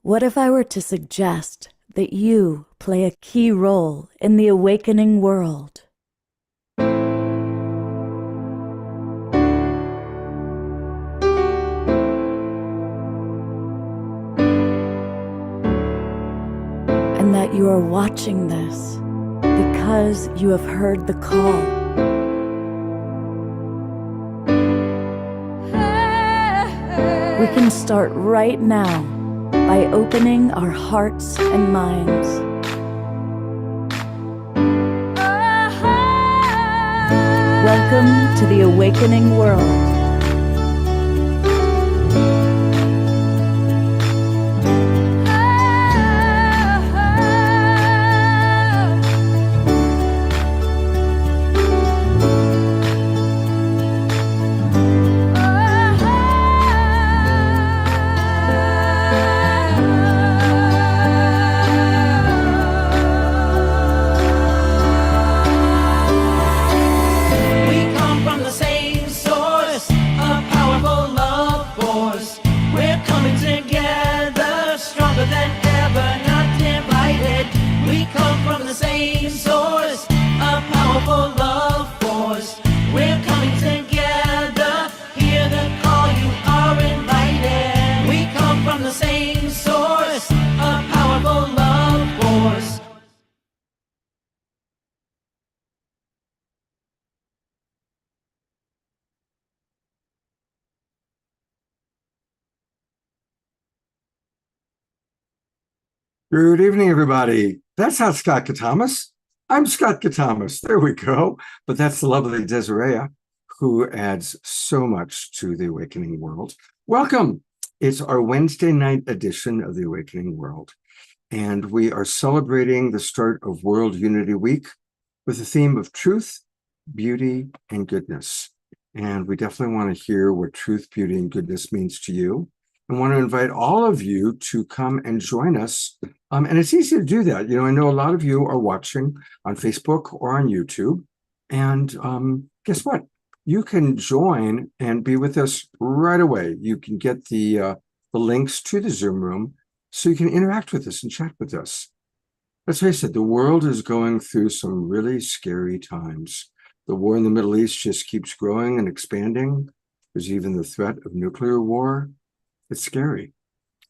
What if I were to suggest that you play a key role in the awakening world? And that you are watching this because you have heard the call. We can start right now by opening our hearts and minds. Welcome to the awakening world. Good evening, everybody. That's not Scott Katamas. I'm Scott Katamas. There we go. But that's the lovely Desiree, who adds so much to the Awakening World. Welcome. It's our Wednesday night edition of the Awakening World. And we are celebrating the start of World Unity Week with the theme of truth, beauty, and goodness. And we definitely want to hear what truth, beauty, and goodness means to you. I want to invite all of you to come and join us. And it's easy to do that. I know a lot of you are watching on Facebook or on YouTube. And guess what? You can join and be with us right away. You can get the links to the Zoom room so you can interact with us and chat with us. Let's face it, the world is going through some really scary times. The war in the Middle East just keeps growing and expanding. There's even the threat of nuclear war. It's scary.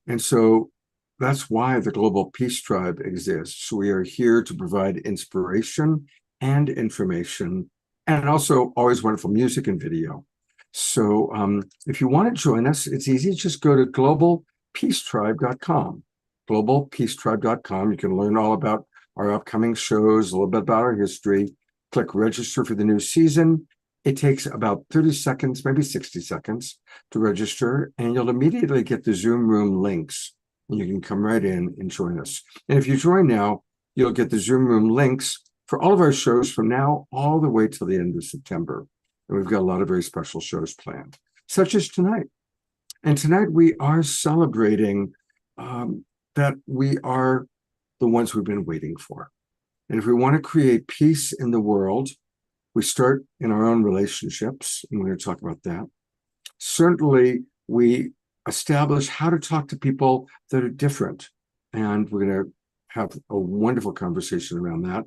And so that's why the Global Peace Tribe exists. We are here to provide inspiration and information, and also always wonderful music and video. So if you want to join us, it's easy. Just go to globalpeacetribe.com. Globalpeacetribe.com. You can learn all about our upcoming shows, a little bit about our history. Click register for the new season. It takes about 30 seconds, maybe 60 seconds to register, and you'll immediately get the Zoom room links. And you can come right in and join us. And if you join now, you'll get the Zoom room links for all of our shows from now all the way till the end of September. And we've got a lot of very special shows planned, such as tonight. And tonight we are celebrating that we are the ones we've been waiting for. And if we want to create peace in the world, we start in our own relationships, and we're going to talk about that. Certainly, we establish how to talk to people that are different, and we're going to have a wonderful conversation around that.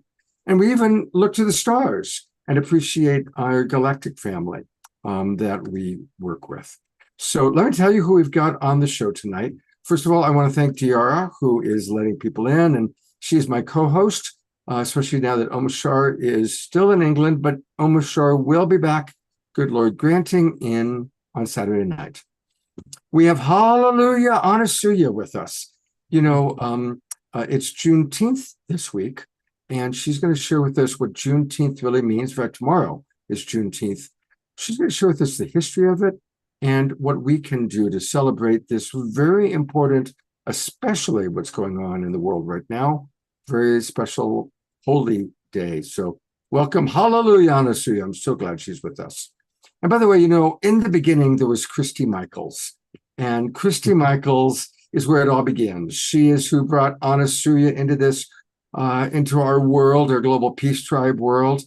And we even look to the stars and appreciate our galactic family that we work with. So let me tell you who we've got on the show tonight. First of all, I want to thank Diara, who is letting people in, and she is my co-host. Especially now that Omashar is still in England, but Omashar will be back, good Lord granting, on Saturday night. We have Hallelujah Anasuya with us. It's Juneteenth this week, and she's going to share with us what Juneteenth really means. In fact, tomorrow is Juneteenth. She's going to share with us the history of it and what we can do to celebrate this very important, especially what's going on in the world right now, very special holy day. So welcome, Hallelujah Anasuya. I'm so glad she's with us. And by the way, in the beginning, there was Christy Michaels. And Christy Michaels is where it all began. She is who brought Anasuya into this, into our world, our Global Peace Tribe world.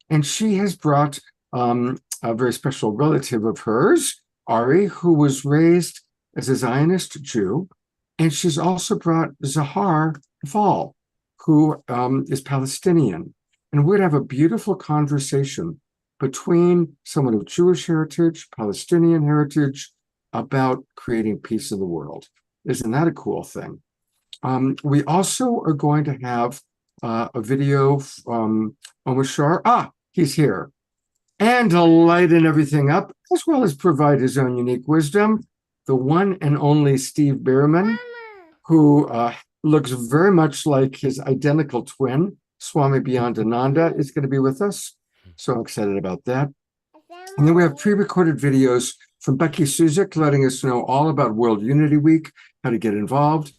And she has brought a very special relative of hers, Ari, who was raised as a Zionist Jew And she's also brought Zahar Fall, who is Palestinian. And we'd have a beautiful conversation between someone of Jewish heritage, Palestinian heritage, about creating peace in the world. Isn't that a cool thing? We also are going to have a video from Omar Shar. He's here. And to lighten everything up, as well as provide his own unique wisdom, the one and only Steve Bierman, who looks very much like his identical twin, Swami Beyondananda, is going to be with us. So excited about that. And then we have pre-recorded videos from Becky Suzik letting us know all about World Unity Week, how to get involved,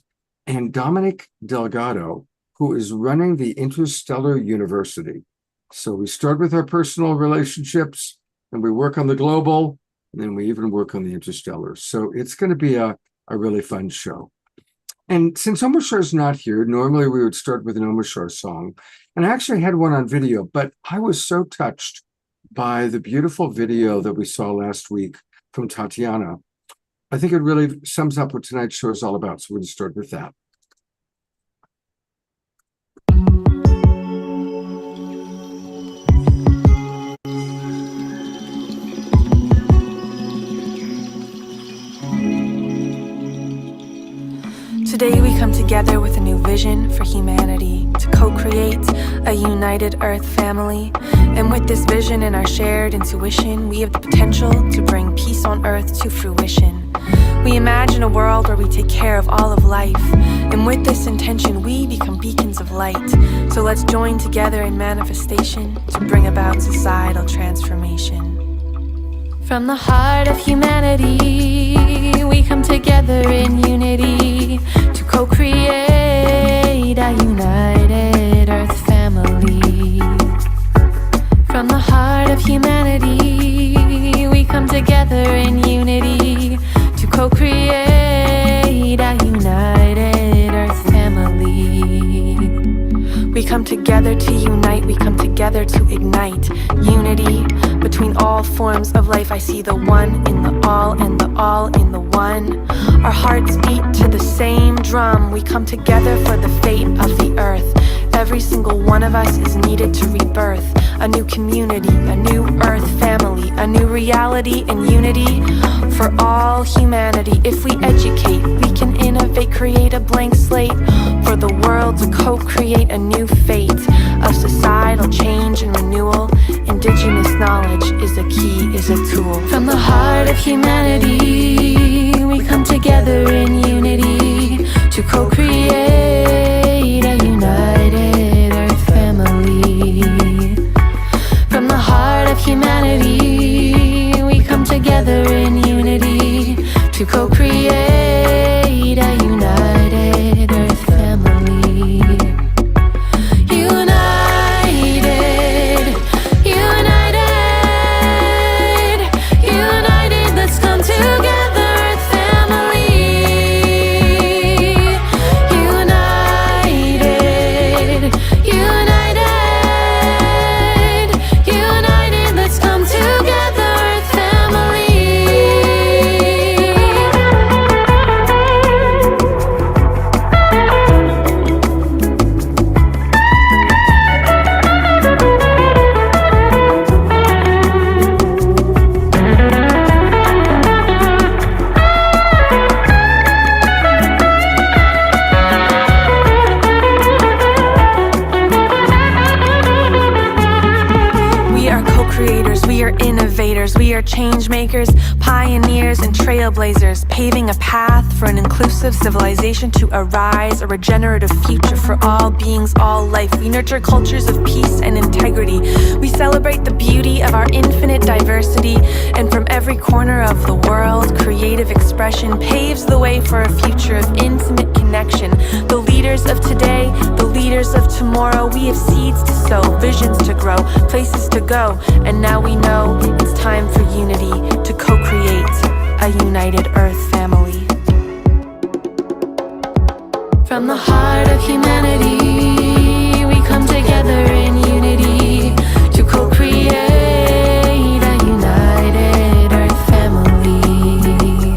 and Dominic Delgado, who is running the Interstellar University. So we start with our personal relationships, and we work on the global, and then we even work on the interstellar. So it's going to be a really fun show. And since Omar Shar's not here, normally we would start with an Omar Shar song. And I actually had one on video, but I was so touched by the beautiful video that we saw last week from Tatiana. I think it really sums up what tonight's show is all about. So we're going to start with that. Today we come together with a new vision for humanity, to co-create a united Earth family. And with this vision and our shared intuition, we have the potential to bring peace on Earth to fruition. We imagine a world where we take care of all of life, and with this intention we become beacons of light. So let's join together in manifestation to bring about societal transformation. From the heart of humanity, we come together in unity to co-create a united Earth family. From the heart of humanity, we come together in unity to co-create a united Earth family. We come together to unite, we come together to ignite unity between all forms of life. I see the one in the all and the all in the one. Our hearts beat to the same drum. We come together for the fate of the earth. Every single one of us is needed to rebirth a new community, a new Earth family, a new reality and unity for all humanity. If we educate, we can innovate, create a blank slate for the world to co-create a new fate of societal change and renewal. Indigenous knowledge is a key, is a tool. From the heart of humanity, we come together in unity to co-create a united Earth family. From the heart of humanity, we come together in unity to co-create a united Earth family. United, united, united, let's come together, Earth family. United, united, united, let's come together, Earth family. We are co-creators, we are innovators, we are change makers, pioneers and trailblazers, paving a path for an inclusive civilization to arise, a regenerative future for all beings, all life. We nurture cultures of peace and integrity. We celebrate the beauty of our infinite diversity, and from every corner of the world, creative expression paves the way for a future of intimate connection. The leaders of today, the leaders of tomorrow, we have seeds to sow, visions to grow, places to go, and now we know it's time for unity to co-create a united Earth family. From the heart of humanity, we come together in unity to co-create a united Earth family.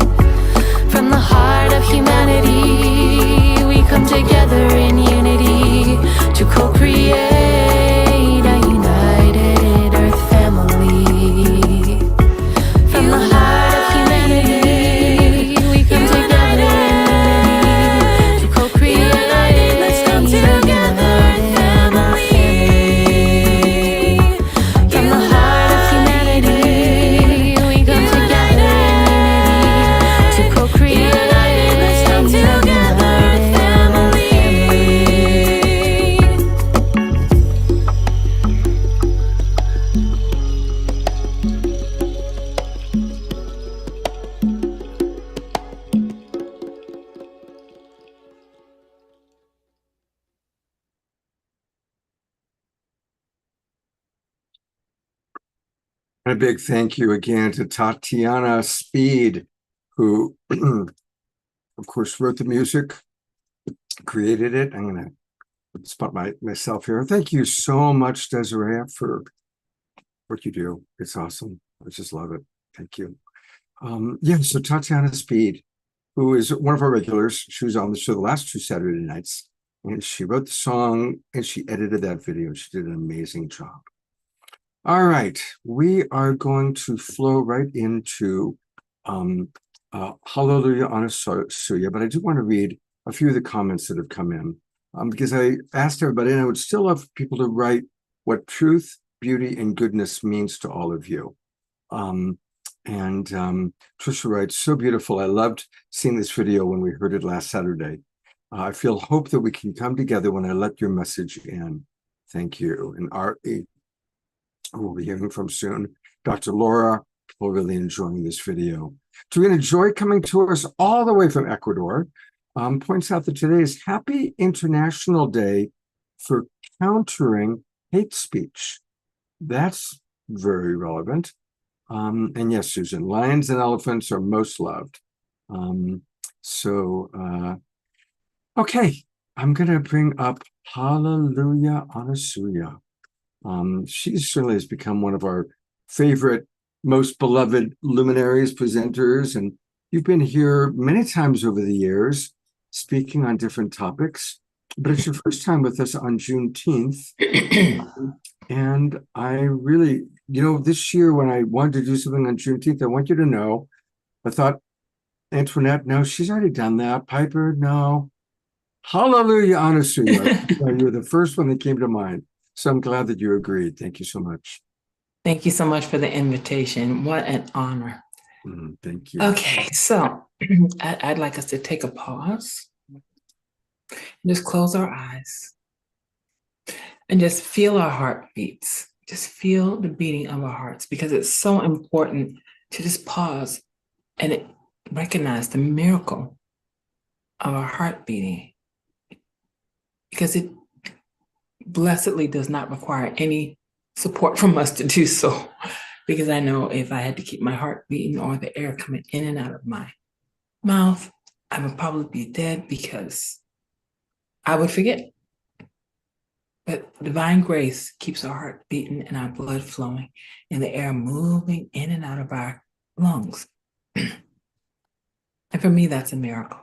From the heart of humanity, And a big thank you again to Tatiana Speed, who, of course, wrote the music, created it. I'm going to spot myself here. Thank you so much, Desiree, for what you do. It's awesome. I just love it. Thank you. So Tatiana Speed, who is one of our regulars, she was on the show the last 2 Saturday nights, and she wrote the song and she edited that video. She did an amazing job. All right, we are going to flow right into Hallelujah Anasuya, but I do want to read a few of the comments that have come in because I asked everybody, and I would still love people to write what truth, beauty, and goodness means to all of you. Trisha writes, so beautiful. I loved seeing this video when we heard it last Saturday. I feel hope that we can come together when I let your message in. Thank you. And R.E., who we'll be hearing from soon. Dr. Laura, people really enjoying this video. Tarina Joy, coming to us all the way from Ecuador, points out that today is Happy International Day for Countering Hate Speech. That's very relevant. And yes, Susan, lions and elephants are most loved. Okay, I'm going to bring up Hallelujah Anasuya. She certainly has become one of our favorite, most beloved luminaries, presenters, and you've been here many times over the years, speaking on different topics, but it's your first time with us on Juneteenth. And I really, this year when I wanted to do something on Juneteenth, I want you to know, I thought, Antoinette, no, she's already done that. Piper, no. Hallelujah Anasuya. You're the first one that came to mind. So I'm glad that you agreed. Thank you so much. Thank you so much for the invitation. What an honor. Thank you. Okay, so I'd like us to take a pause. Just close our eyes and just feel our heartbeats. Just feel the beating of our hearts, because it's so important to just pause and recognize the miracle of our heart beating, because it blessedly does not require any support from us to do so. Because I know if I had to keep my heart beating or the air coming in and out of my mouth, I would probably be dead, because I would forget. But divine grace keeps our heart beating and our blood flowing and the air moving in and out of our lungs. And for me, that's a miracle.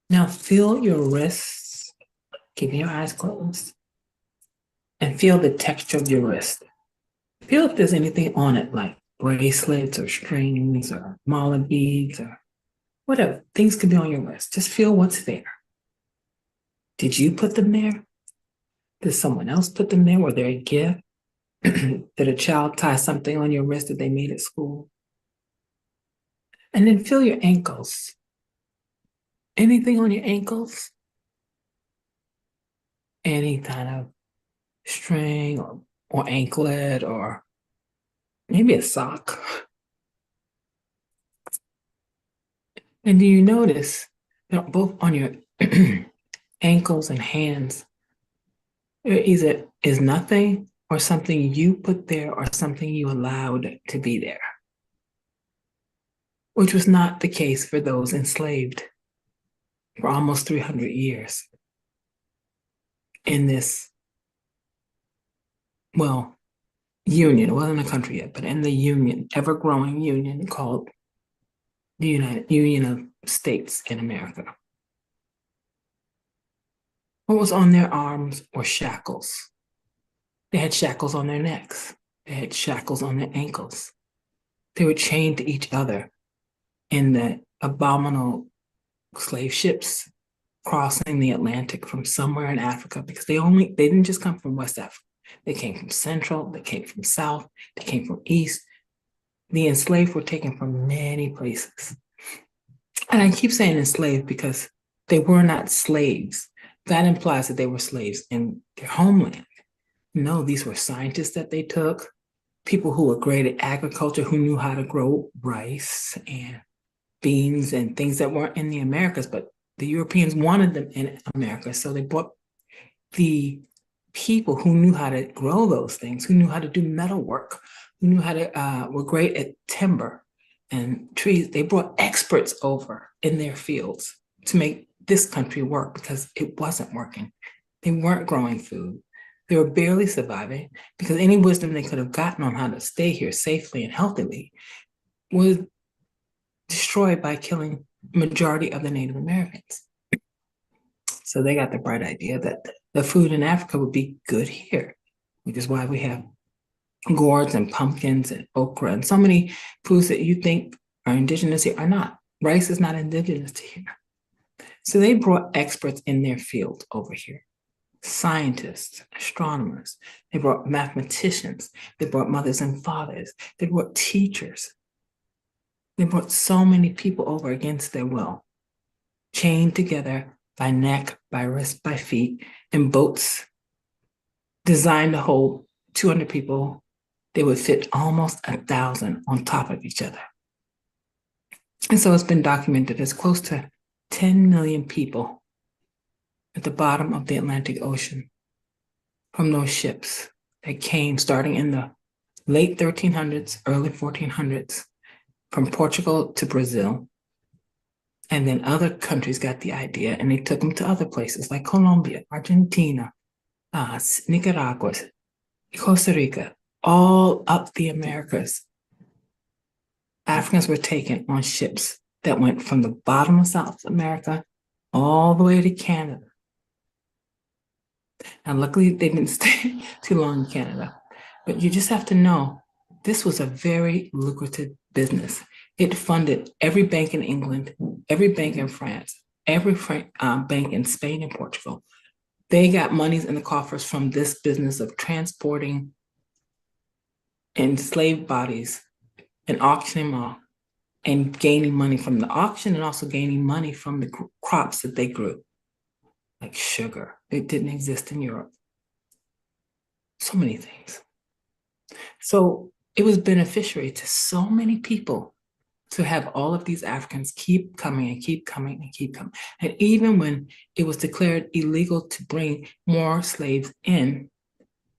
Now feel your wrists, keeping your eyes closed, and feel the texture of your wrist. Feel if there's anything on it, like bracelets or strings or mala beads or whatever. Things could be on your wrist. Just feel what's there. Did you put them there? Did someone else put them there? Were they a gift? Did a child tie something on your wrist that they made at school? And then feel your ankles. Anything on your ankles? Any kind of string or anklet or maybe a sock. And do you notice that both on your ankles and hands, there either is nothing or something you put there or something you allowed to be there, which was not the case for those enslaved for almost 300 years in this, union. It wasn't a country yet, but in the union, ever-growing union called the Union of States in America. What was on their arms were shackles. They had shackles on their necks. They had shackles on their ankles. They were chained to each other in the abominable slave ships crossing the Atlantic from somewhere in Africa, because they didn't just come from West Africa. They came from Central, they came from South, they came from East. The enslaved were taken from many places. And I keep saying enslaved because they were not slaves. That implies that they were slaves in their homeland. No, these were scientists that they took, people who were great at agriculture, who knew how to grow rice and beans and things that weren't in the Americas, but The Europeans wanted them in America, so they brought the people who knew how to grow those things, who knew how to do metal work, who knew how to, were great at timber and trees. They brought experts over in their fields to make this country work because it wasn't working. They weren't growing food. They were barely surviving because any wisdom they could have gotten on how to stay here safely and healthily was destroyed by killing majority of the Native Americans. So they got the bright idea that the food in Africa would be good here, which is why we have gourds and pumpkins and okra and so many foods that you think are indigenous here are not. Rice is not indigenous to here. So they brought experts in their field over here. Scientists, astronomers, they brought mathematicians, they brought mothers and fathers, they brought teachers. They brought so many people over against their will, chained together by neck, by wrist, by feet, in boats designed to hold 200 people. They would fit almost 1,000 on top of each other. And so it's been documented as close to 10 million people at the bottom of the Atlantic Ocean from those ships that came starting in the late 1300s, early 1400s, from Portugal to Brazil. And then other countries got the idea and they took them to other places like Colombia, Argentina, Nicaragua, Costa Rica, all up the Americas. Africans were taken on ships that went from the bottom of South America all the way to Canada. And luckily they didn't stay too long in Canada. But you just have to know, this was a very lucrative business. It funded every bank in England, every bank in France, every bank in Spain and Portugal. They got monies in the coffers from this business of transporting enslaved bodies and auctioning them off and gaining money from the auction and also gaining money from the crops that they grew, like sugar. It didn't exist in Europe. So many things. So it was beneficiary to so many people to have all of these Africans keep coming and keep coming and keep coming. And even when it was declared illegal to bring more slaves in,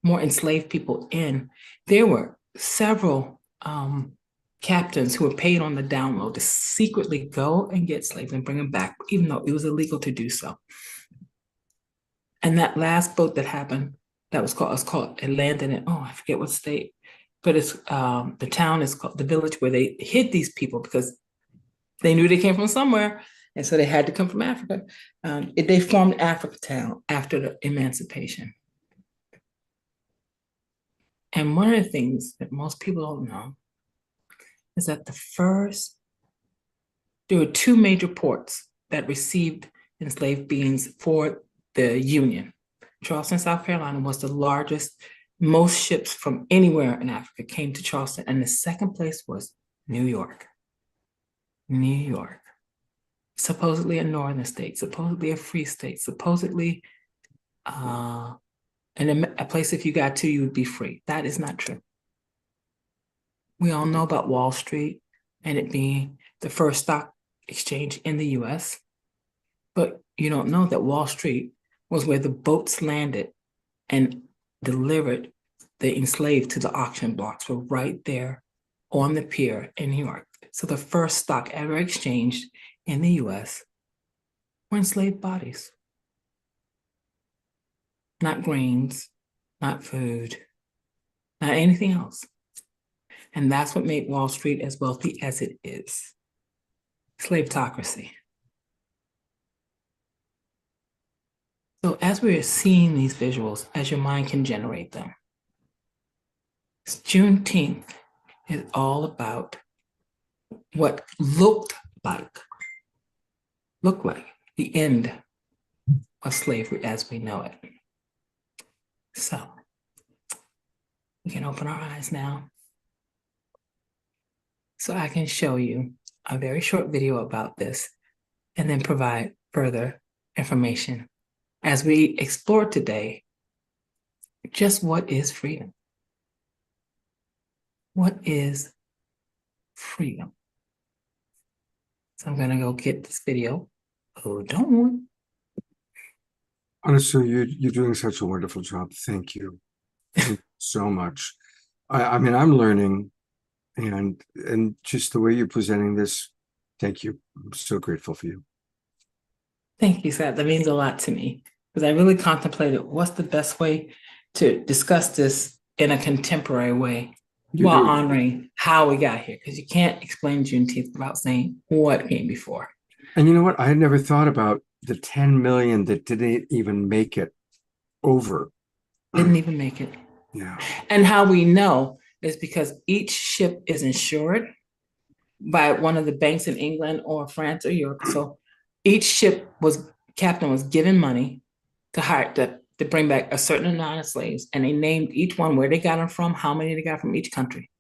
more enslaved people in, there were several captains who were paid on the down low to secretly go and get slaves and bring them back, even though it was illegal to do so. And that last boat that happened, that was called, it landed in, I forget what state, but it's the town is called, the village where they hid these people because they knew they came from somewhere. And so they had to come from Africa. They formed Africa Town after the emancipation. And one of the things that most people don't know is that there were two major ports that received enslaved beings for the Union. Charleston, South Carolina was the largest. Most ships from anywhere in Africa came to Charleston, and the second place was New York. New York. Supposedly a northern state, supposedly a free state, supposedly a place if you got to, you would be free. That is not true. We all know about Wall Street and it being the first stock exchange in the US, but you don't know that Wall Street was where the boats landed and delivered the enslaved to the auction blocks were right there on the pier in New York. So the first stock ever exchanged in the US were enslaved bodies. Not grains, not food, not anything else. And that's what made Wall Street as wealthy as it is. Slavetocracy. So as we're seeing these visuals, as your mind can generate them, Juneteenth is all about what looked like the end of slavery as we know it. So we can open our eyes now. So I can show you a very short video about this and then provide further information as we explore today just what is freedom. What is freedom? So I'm going to go get this video Oh, don't. Honestly, you're doing such a wonderful job. Thank you. Thank you so much. I mean, I'm learning, and just the way you're presenting this, thank you. I'm so grateful for you. Thank you, Seth. That means a lot to me because I really contemplated what's the best way to discuss this in a contemporary way You while do. honoring how we got here. Because you can't explain Juneteenth without saying what came before. And you know what? I had never thought about the 10 million that didn't even make it over. Didn't even make it. Yeah. And how we know is because each ship is insured by one of the banks in England or France or Europe. So each ship captain was given money to hire to bring back a certain amount of slaves, and they named each one where they got them from, how many they got from each country.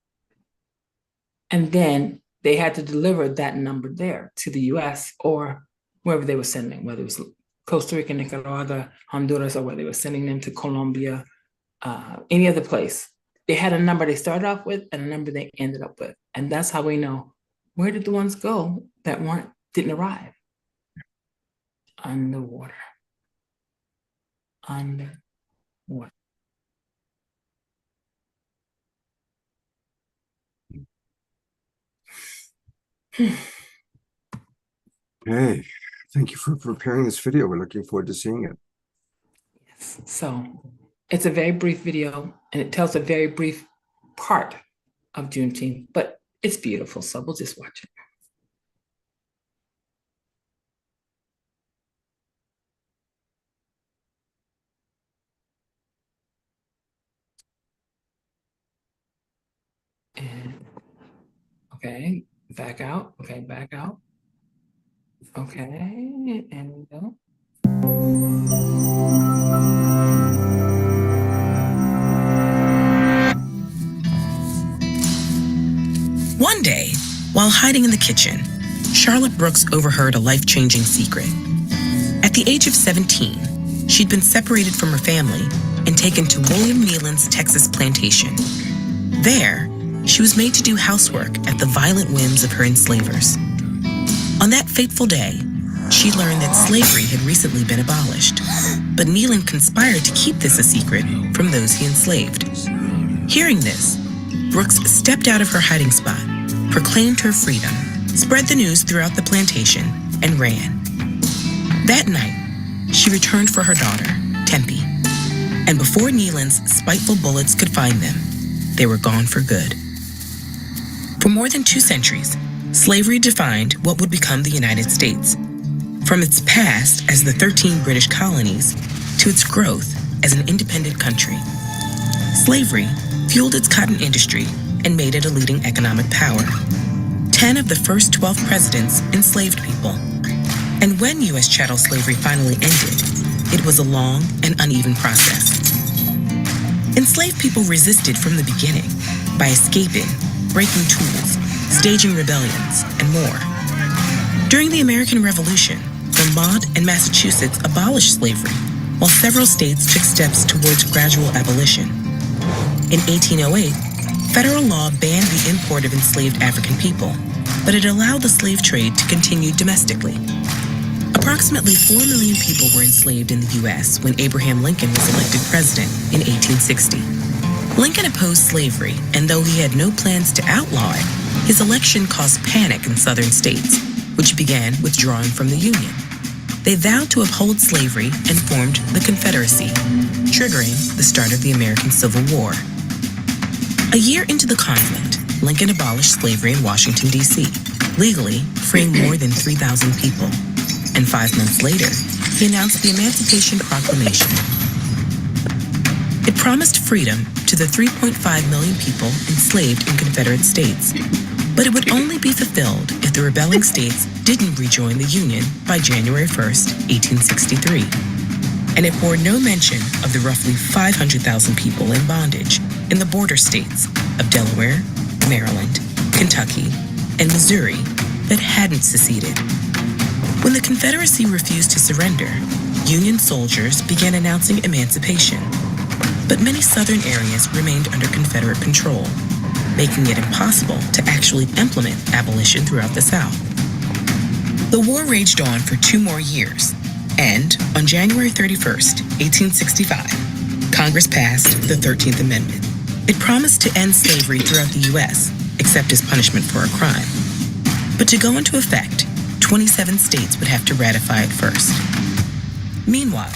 And then they had to deliver that number there to the US or wherever they were sending, whether it was Costa Rica, Nicaragua, Honduras, or whether they were sending them to Colombia, any other place. They had a number they started off with and a number they ended up with. And that's how we know, where did the ones go that didn't arrive? Underwater. Underwater. Hey, thank you for preparing this video. We're looking forward to seeing it. Yes. So it's a very brief video and it tells a very brief part of Juneteenth, but it's beautiful. So we'll just watch it. And okay, back out. Okay, back out. Okay, and we go. One day, while hiding in the kitchen, Charlotte Brooks overheard a life-changing secret. At the age of 17, she'd been separated from her family and taken to William Nealon's Texas plantation. There, she was made to do housework at the violent whims of her enslavers. On that fateful day, she learned that slavery had recently been abolished, but Nealon conspired to keep this a secret from those he enslaved. Hearing this, Brooks stepped out of her hiding spot, proclaimed her freedom, spread the news throughout the plantation, and ran. That night, she returned for her daughter, Tempe, and before Nealon's spiteful bullets could find them, they were gone for good. For more than 2 centuries, slavery defined what would become the United States, from its past as the 13 British colonies to its growth as an independent country. Slavery fueled its cotton industry and made it a leading economic power. 10 of the first 12 presidents enslaved people. And when U.S. chattel slavery finally ended, it was a long and uneven process. Enslaved people resisted from the beginning by escaping, breaking tools, staging rebellions, and more. During the American Revolution, Vermont and Massachusetts abolished slavery, while several states took steps towards gradual abolition. In 1808, federal law banned the import of enslaved African people, but it allowed the slave trade to continue domestically. Approximately 4 million people were enslaved in the U.S. when Abraham Lincoln was elected president in 1860. Lincoln opposed slavery, and though he had no plans to outlaw it, his election caused panic in southern states, which began withdrawing from the Union. They vowed to uphold slavery and formed the Confederacy, triggering the start of the American Civil War. A year into the conflict, Lincoln abolished slavery in Washington, D.C., legally freeing more than 3,000 people. And 5 months later, he announced the Emancipation Proclamation. It promised freedom to the 3.5 million people enslaved in Confederate states, but it would only be fulfilled if the rebelling states didn't rejoin the Union by January 1st, 1863. And it bore no mention of the roughly 500,000 people in bondage in the border states of Delaware, Maryland, Kentucky, and Missouri that hadn't seceded. When the Confederacy refused to surrender, Union soldiers began announcing emancipation. But many southern areas remained under Confederate control, making it impossible to actually implement abolition throughout the South. The war raged on for 2 more years, and on January 31st, 1865, Congress passed the 13th Amendment. It promised to end slavery throughout the U.S., except as punishment for a crime. But to go into effect, 27 states would have to ratify it first. Meanwhile,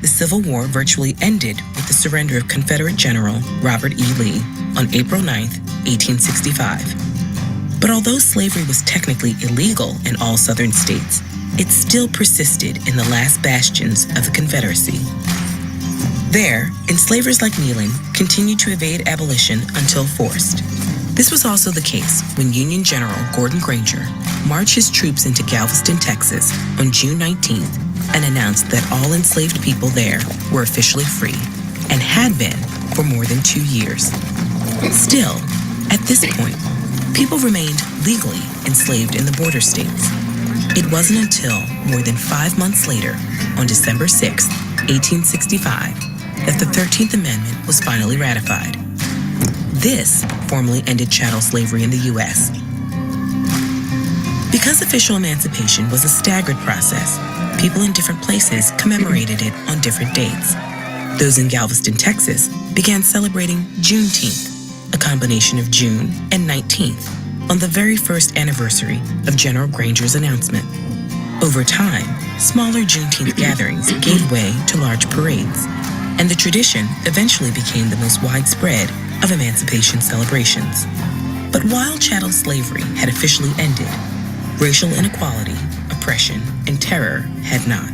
the Civil War virtually ended with the surrender of Confederate General Robert E. Lee on April 9, 1865. But although slavery was technically illegal in all Southern states, it still persisted in the last bastions of the Confederacy. There, enslavers like Neyland continued to evade abolition until forced. This was also the case when Union General Gordon Granger marched his troops into Galveston, Texas on June 19th and announced that all enslaved people there were officially free and had been for more than 2 years. Still, at this point, people remained legally enslaved in the border states. It wasn't until more than 5 months later, on December 6, 1865, that the 13th Amendment was finally ratified. This formally ended chattel slavery in the U.S. Because official emancipation was a staggered process, people in different places commemorated it on different dates. Those in Galveston, Texas, began celebrating Juneteenth, a combination of June and 19th, on the very first anniversary of General Granger's announcement. Over time, smaller Juneteenth gatherings gave way to large parades, and the tradition eventually became the most widespread of emancipation celebrations. But while chattel slavery had officially ended, racial inequality, oppression, and terror had not.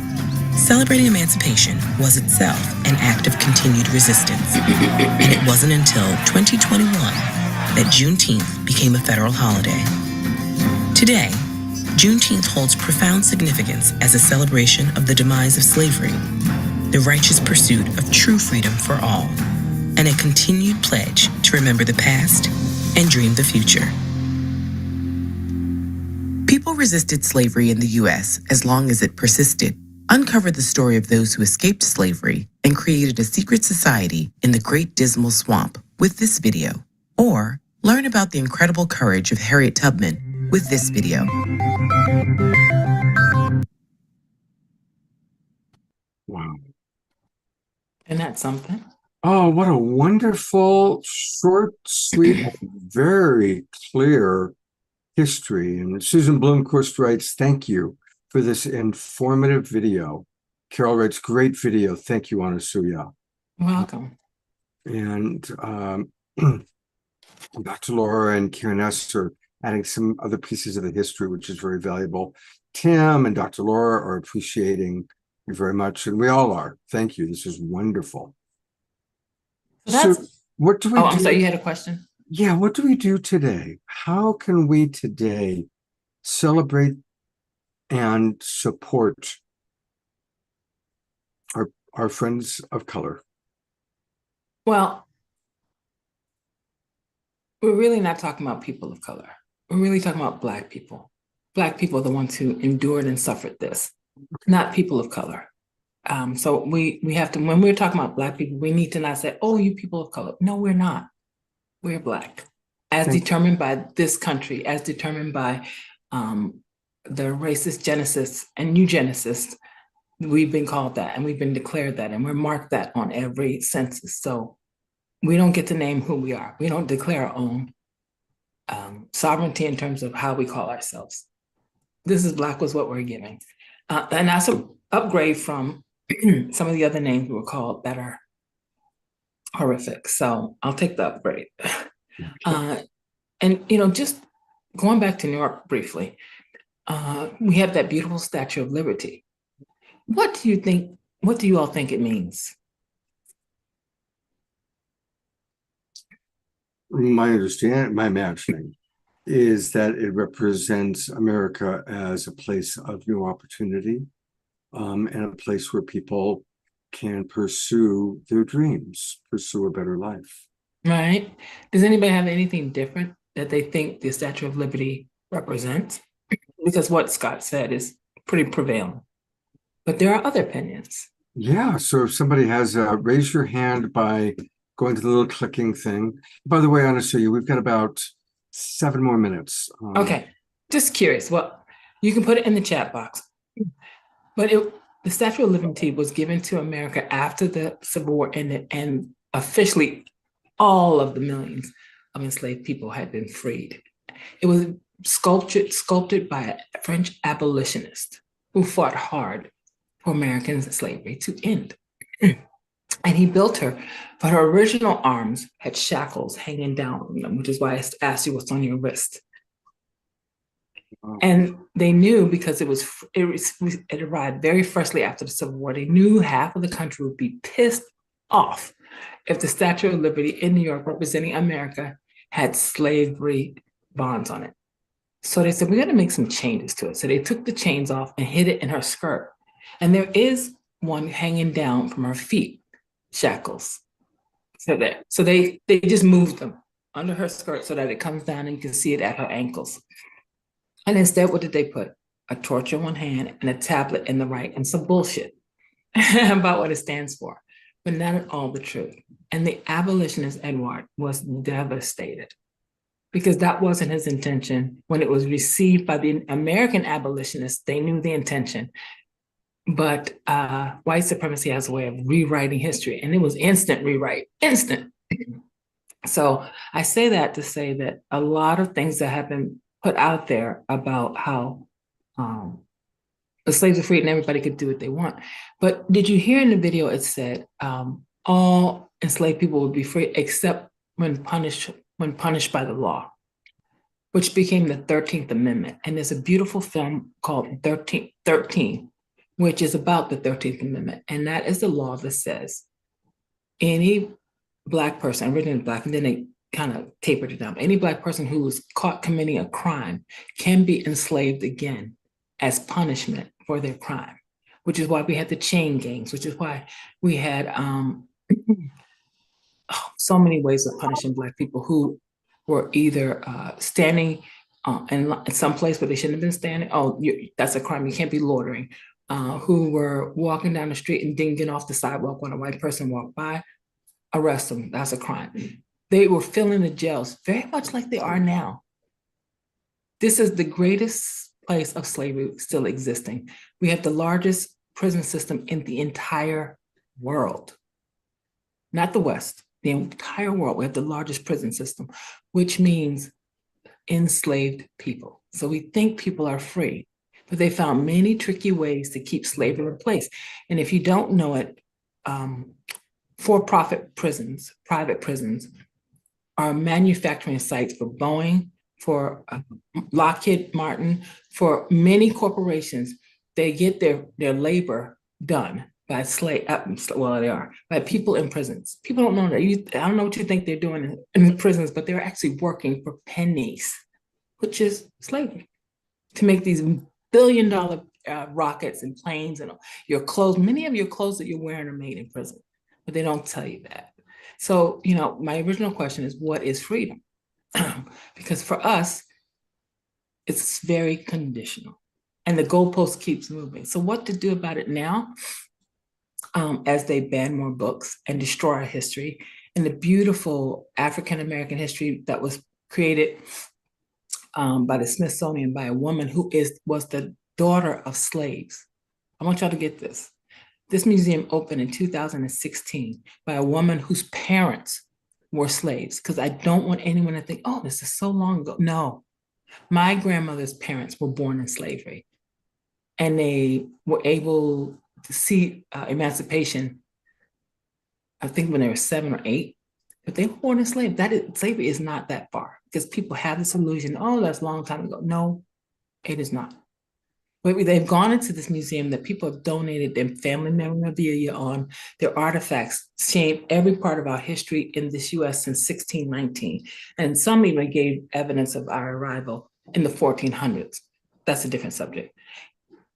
Celebrating emancipation was itself an act of continued resistance, and it wasn't until 2021 that Juneteenth became a federal holiday. Today, Juneteenth holds profound significance as a celebration of the demise of slavery, the righteous pursuit of true freedom for all, and a continued pledge to remember the past and dream the future. People resisted slavery in the U.S. as long as it persisted, uncovered the story of those who escaped slavery, and created a secret society in the Great Dismal Swamp with this video. Or learn about the incredible courage of Harriet Tubman with this video. Wow. Isn't that something? Oh, what a wonderful, short, sweet, and very clear history. And Susan Blomquist writes, thank you for this informative video. Carol writes, great video. Thank you, Anasuya. Welcome. And Dr. Laura and Karen S. are adding some other pieces of the history, which is very valuable. Tim and Dr. Laura are appreciating you very much, and we all are. Thank you. This is wonderful. So what do we do? I'm sorry, you had a question? Yeah, what do we do today? How can we today celebrate and support our friends of color? Well, we're really not talking about people of color. We're really talking about Black people. Black people are the ones who endured and suffered this, not people of color. So we have to, when we're talking about Black people, we need to not say, oh, you people of color. No, we're not. We're Black, as determined by this country, as determined by the racist genesis and eugenicists. We've been called that, and we've been declared that, and we're marked that on every census. So we don't get to name who we are. We don't declare our own sovereignty in terms of how we call ourselves. This is Black was what we're giving. And that's an upgrade from some of the other names we were called that are horrific. So I'll take the upgrade. And, you know, just going back to New York briefly, we have that beautiful Statue of Liberty. What do you all think it means? My imagining is that it represents America as a place of new opportunity, and a place where people can pursue their dreams, pursue a better life. Right. Does anybody have anything different that they think the Statue of Liberty represents? Because what Scott said is pretty prevalent. But there are other opinions. Yeah, so if somebody has, raise your hand by going to the little clicking thing. By the way, Anasuya, we've got about 7 more minutes. Okay, just curious. Well, You can put it in the chat box. But the Statue of Liberty was given to America after the Civil War ended, and officially all of the millions of enslaved people had been freed. It was sculpted by a French abolitionist who fought hard for American slavery to end. And he built her, but her original arms had shackles hanging down from them, which is why I asked you what's on your wrist. And they knew, because it arrived very freshly after the Civil War, they knew half of the country would be pissed off if the Statue of Liberty in New York representing America had slavery bonds on it. So they said, we got to make some changes to it. So they took the chains off and hid it in her skirt. And there is one hanging down from her feet, shackles. So they just moved them under her skirt so that it comes down and you can see it at her ankles. And instead, what did they put? A torch in one hand and a tablet in the right, and some bullshit about what it stands for, but not at all the truth. And the abolitionist Edward was devastated, because that wasn't his intention. When it was received by the American abolitionists, they knew the intention. But white supremacy has a way of rewriting history, and it was instant rewrite, instant. So I say that to say that a lot of things that have been put out there about how the slaves are free and everybody could do what they want. But did you hear in the video it said all enslaved people would be free except when punished by the law, which became the 13th Amendment. And there's a beautiful film called 13, which is about the 13th Amendment. And that is the law that says any Black person, originally Black, and then they kind of tapered it down. Any Black person who was caught committing a crime can be enslaved again as punishment for their crime, which is why we had the chain gangs, which is why we had so many ways of punishing Black people who were either standing in some place where they shouldn't have been standing. Oh, that's a crime. You can't be loitering. Who were walking down the street and didn't get off the sidewalk when a white person walked by. Arrest them. That's a crime. They were filling the jails very much like they are now. This is the greatest place of slavery still existing. We have the largest prison system in the entire world, not the West, the entire world. We have the largest prison system, which means enslaved people. So we think people are free, but they found many tricky ways to keep slavery in place. And if you don't know it, for-profit prisons, private prisons, are manufacturing sites for Boeing, for Lockheed Martin, for many corporations. They get their labor done by by people in prisons. People don't know that. I don't know what you think they're doing in the prisons, but they're actually working for pennies, which is slavery, to make these billion-dollar rockets and planes and your clothes. Many of your clothes that you're wearing are made in prison, but they don't tell you that. So, my original question is, what is freedom? Because for us, it's very conditional, and the goalpost keeps moving. So what to do about it now, as they ban more books and destroy our history and the beautiful African-American history that was created by the Smithsonian by a woman who was the daughter of slaves. I want y'all to get this. This museum opened in 2016 by a woman whose parents were slaves, because I don't want anyone to think, oh, this is so long ago. No, my grandmother's parents were born in slavery, and they were able to see emancipation, I think when they were 7 or 8, but they were born in slavery. Slavery is not that far, because people have this illusion, oh, that's a long time ago. No, it is not. But they've gone into this museum that people have donated their family memorabilia on, their artifacts, shaped every part of our history in this US since 1619. And some even gave evidence of our arrival in the 1400s. That's a different subject.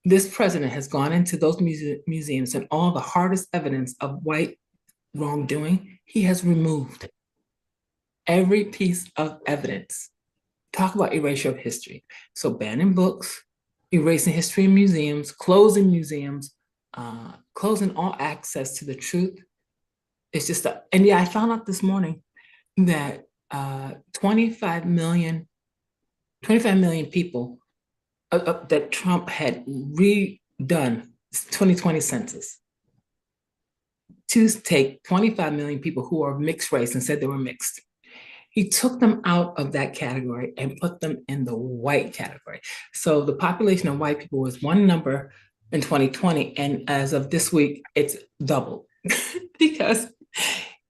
This president has gone into those museums, and all the hardest evidence of white wrongdoing, he has removed every piece of evidence. Talk about erasure of history. So banning books, erasing history in museums, closing all access to the truth. It's just and I found out this morning that 25 million people that Trump had redone 2020 census to take 25 million people who are mixed race and said they were mixed. He took them out of that category and put them in the white category. So the population of white people was one number in 2020, and as of this week, it's doubled because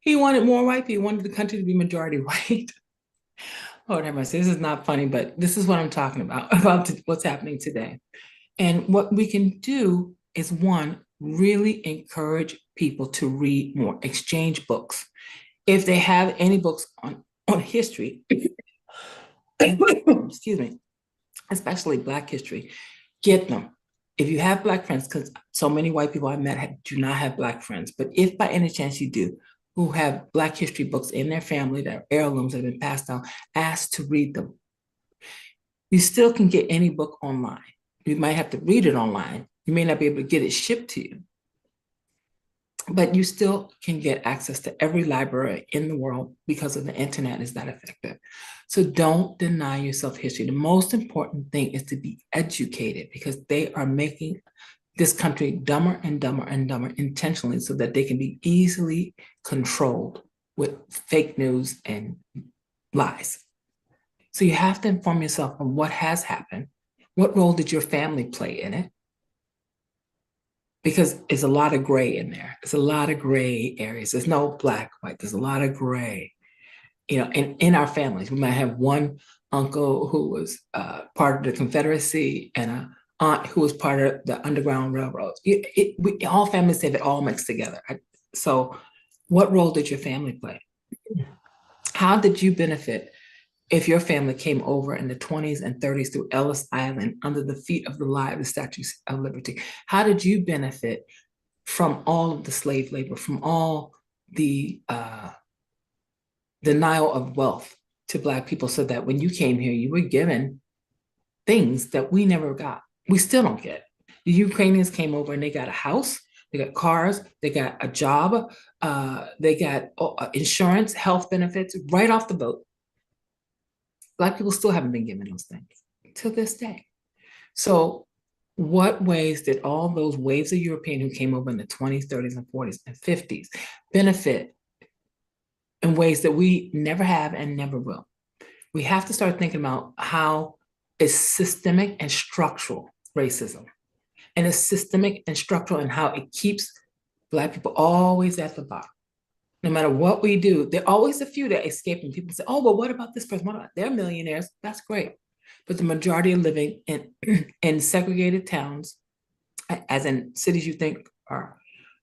he wanted more white people, wanted the country to be majority white. Oh, never mind. This is not funny, but this is what I'm talking about what's happening today. And what we can do is, one, really encourage people to read more, exchange books. If they have any books on history, excuse me, especially Black history, get them. If you have Black friends, because so many white people I met do not have Black friends, but if by any chance you do, who have Black history books in their family that are heirlooms that have been passed down, ask to read them. You still can get any book online. You might have to read it online. You may not be able to get it shipped to you, but you still can get access to every library in the world because of the internet is that effective. So don't deny yourself history. The most important thing is to be educated, because they are making this country dumber and dumber and dumber intentionally so that they can be easily controlled with fake news and lies. So you have to inform yourself on what has happened. What role did your family play in it? Because it's a lot of gray in there. It's a lot of gray areas. There's no black, white. There's a lot of gray. You know, in our families, we might have one uncle who was part of the Confederacy and an aunt who was part of the Underground Railroad. All families say that all mixed together. So what role did your family play? How did you benefit if your family came over in the 20s and 30s through Ellis Island under the feet of the Statue of Liberty? How did you benefit from all of the slave labor, from all the denial of wealth to Black people, so that when you came here, you were given things that we never got? We still don't get. The Ukrainians came over and they got a house, they got cars, they got a job, they got insurance, health benefits right off the boat. Black people still haven't been given those things to this day. So what ways did all those waves of European who came over in the 20s, 30s, and 40s, and 50s benefit in ways that we never have and never will? We have to start thinking about how it's systemic and structural racism. And it's systemic and structural in how it keeps Black people always at the bottom. No matter what we do, there are always a few that escape, and people say, oh, well, what about this person? What about? They're millionaires. That's great. But the majority are living in segregated towns, as in cities you think are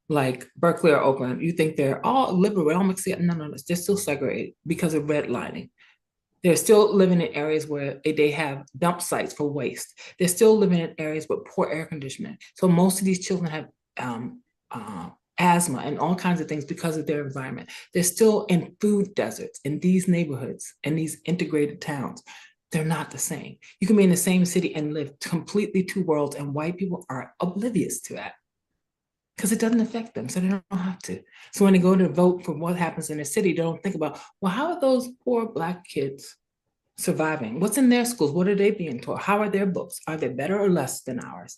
like Berkeley or Oakland. You think they're all liberal, all mixed together. No, they're still segregated because of redlining. They're still living in areas where they have dump sites for waste. They're still living in areas with poor air conditioning. So most of these children have asthma and all kinds of things because of their environment. They're still in food deserts in these neighborhoods and these integrated towns. They're not the same. You can be in the same city and live completely two worlds, and white people are oblivious to that because it doesn't affect them, so they don't have to. So when they go to vote for what happens in the city, they don't think about, well, how are those poor Black kids surviving? What's in their schools? What are they being taught? How are their books? Are they better or less than ours?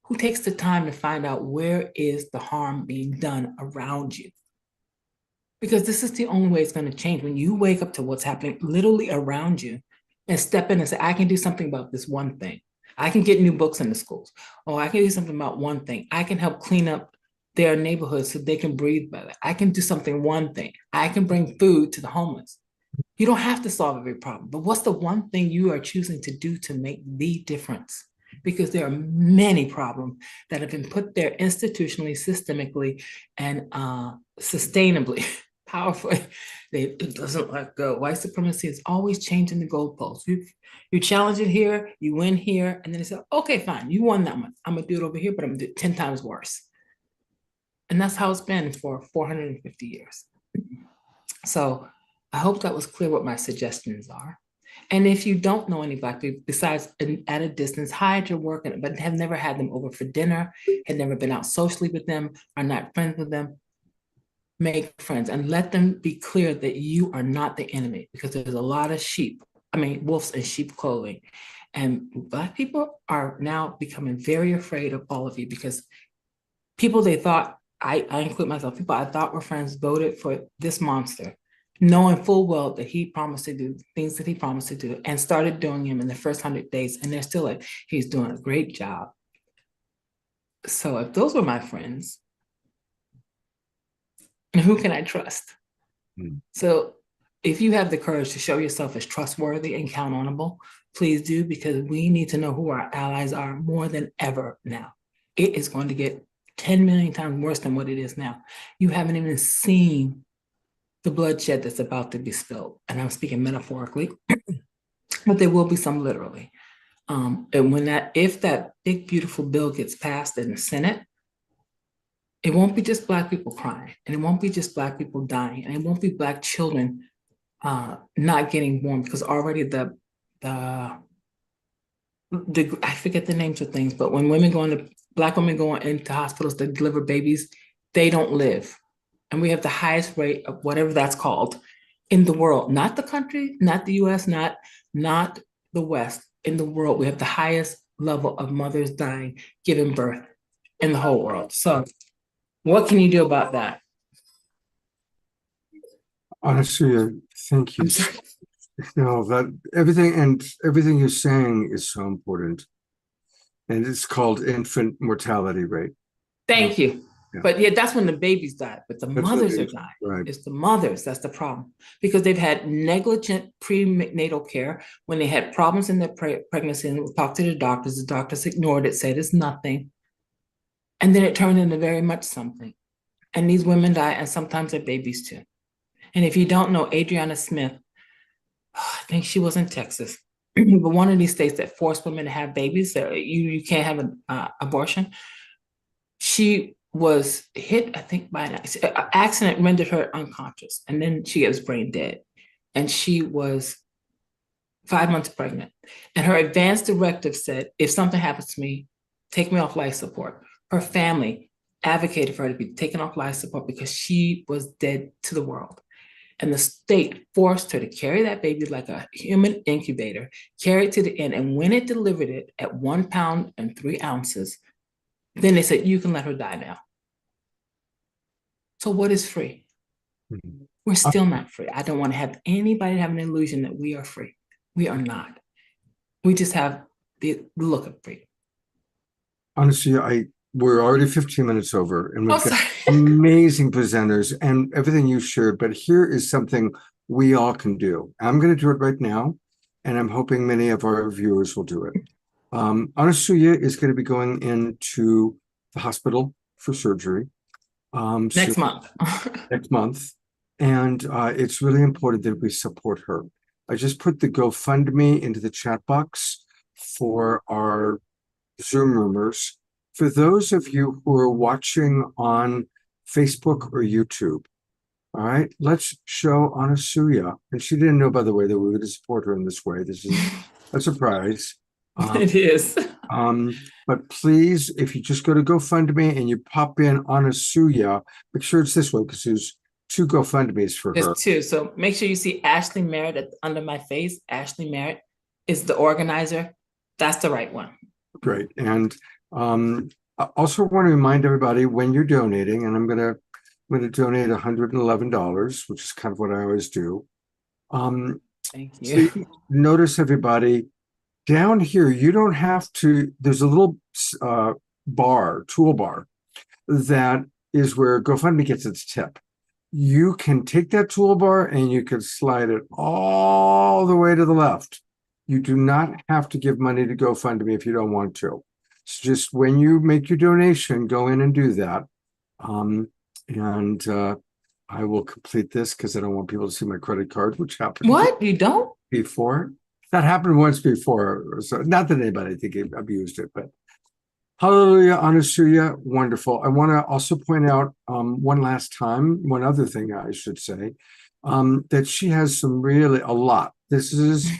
Who takes the time to find out where is the harm being done around you? Because this is the only way it's going to change. When you wake up to what's happening literally around you and step in and say, I can do something about this one thing. I can get new books in the schools. Or I can do something about one thing. I can help clean up their neighborhoods so they can breathe better. I can do something, one thing. I can bring food to the homeless. You don't have to solve every problem, but what's the one thing you are choosing to do to make the difference? Because there are many problems that have been put there institutionally, systemically, and sustainably, powerfully. It doesn't let go. White supremacy is always changing the goalposts. You challenge it here, you win here, and then they say, okay, fine, you won that much. I'm gonna do it over here, but I'm gonna do it 10 times worse. And that's how it's been for 450 years. So I hope that was clear what my suggestions are. And if you don't know any Black people, besides at a distance, hide your work, but have never had them over for dinner, had never been out socially with them, are not friends with them, make friends and let them be clear that you are not the enemy, because there's a lot of wolves in sheep clothing. And Black people are now becoming very afraid of all of you because people they thought, I include myself, people I thought were friends voted for this monster, knowing full well that he promised to do things that he promised to do and started doing them in the first 100 days. And they're still like, he's doing a great job. So if those were my friends, who can I trust? So if you have the courage to show yourself as trustworthy and count onable, please do, because we need to know who our allies are more than ever now. It is going to get 10 million times worse than what it is now. You haven't even seen the bloodshed that's about to be spilled. And I'm speaking metaphorically, but there will be some literally. And if that big, beautiful bill gets passed in the Senate, it won't be just Black people crying, and it won't be just Black people dying, and it won't be Black children not getting born, because already the I forget the names of things, but when Black women go into hospitals to deliver babies, they don't live. And we have the highest rate of whatever that's called in the world, not the country, not the US, not the West, in the world. We have the highest level of mothers dying, giving birth in the whole world. So what can you do about that? Honestly, thank you. No, that everything you're saying is so important. And it's called infant mortality rate. Thank you. Yeah. But yeah, that's when the babies die, but the mothers are dying. Right. It's the mothers, that's the problem. Because they've had negligent prenatal care. When they had problems in their pregnancy and talked to the doctors ignored it, said it's nothing. And then it turned into very much something. And these women die, and sometimes their babies too. And if you don't know, Adriana Smith, I think she was in Texas, but one of these states that force women to have babies, that you can't have an abortion. She was hit, I think, by an accident rendered her unconscious, and then she was brain dead. And she was 5 months pregnant. And her advance directive said, if something happens to me, take me off life support. Her family advocated for her to be taken off life support because she was dead to the world. And the state forced her to carry that baby like a human incubator, carry it to the end. And when it delivered it at 1 pound and 3 ounces, then they said, you can let her die now. So what is free? Mhm. We're still not free. I don't want to have anybody have an illusion that we are free. We are not. We just have the look of freedom. Honestly, we're already 15 minutes over, and we've got sorry. amazing presenters and everything you shared, but here is something we all can do. I'm going to do it right now, and I'm hoping many of our viewers will do it. Anasuya is going to be going into the hospital for surgery Next month. next month, and it's really important that we support her. I just put the GoFundMe into the chat box for our Zoom roomers. For those of you who are watching on Facebook or YouTube, all right, let's show Anasuya. And she didn't know, by the way, that we would support her in this way. This is a surprise. It is. But please, if you just go to GoFundMe and you pop in Anasuya, make sure it's this way, because there's 2 GoFundMes for her. There's 2. So make sure you see Ashley Merritt under my face. Ashley Merritt is the organizer. That's the right one. Great. And I also want to remind everybody, when you're donating, and I'm going to donate $111, which is kind of what I always do. Thank you. So notice, everybody, down here, you don't have to, there's a little toolbar that is where GoFundMe gets its tip. You can take that toolbar and you can slide it all the way to the left. You do not have to give money to GoFundMe if you don't want to. So just when you make your donation, go in and do that. I will complete this because I don't want people to see my credit card, which happened. What? You don't? Before. That happened once before. So not that anybody, I think, abused it, but hallelujah, Anasuya, wonderful. I want to also point out one other thing I should say, that she has a lot. This is,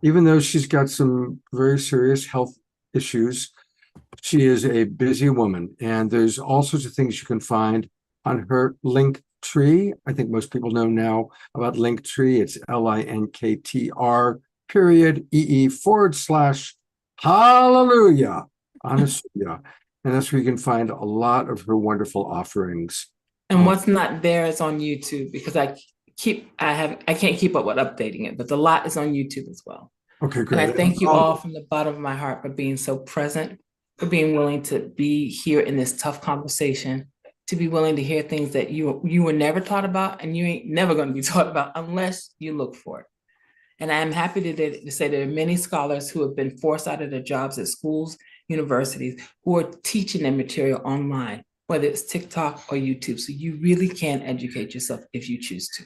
even though she's got some very serious health issues, she is a busy woman, and there's all sorts of things you can find on her Linktree. I think most people know now about Linktree. It's LINKTR hallelujah, Anasuya. And that's where you can find a lot of her wonderful offerings. And what's not there is on YouTube, because I can't keep up with updating it, but the lot is on YouTube as well. Okay, And great. I thank you all from the bottom of my heart for being so present, for being willing to be here in this tough conversation, to be willing to hear things that you were never taught about, and you ain't never going to be taught about unless you look for it. And I am happy to say there are many scholars who have been forced out of their jobs at schools, universities, who are teaching their material online, whether it's TikTok or YouTube. So you really can educate yourself if you choose to.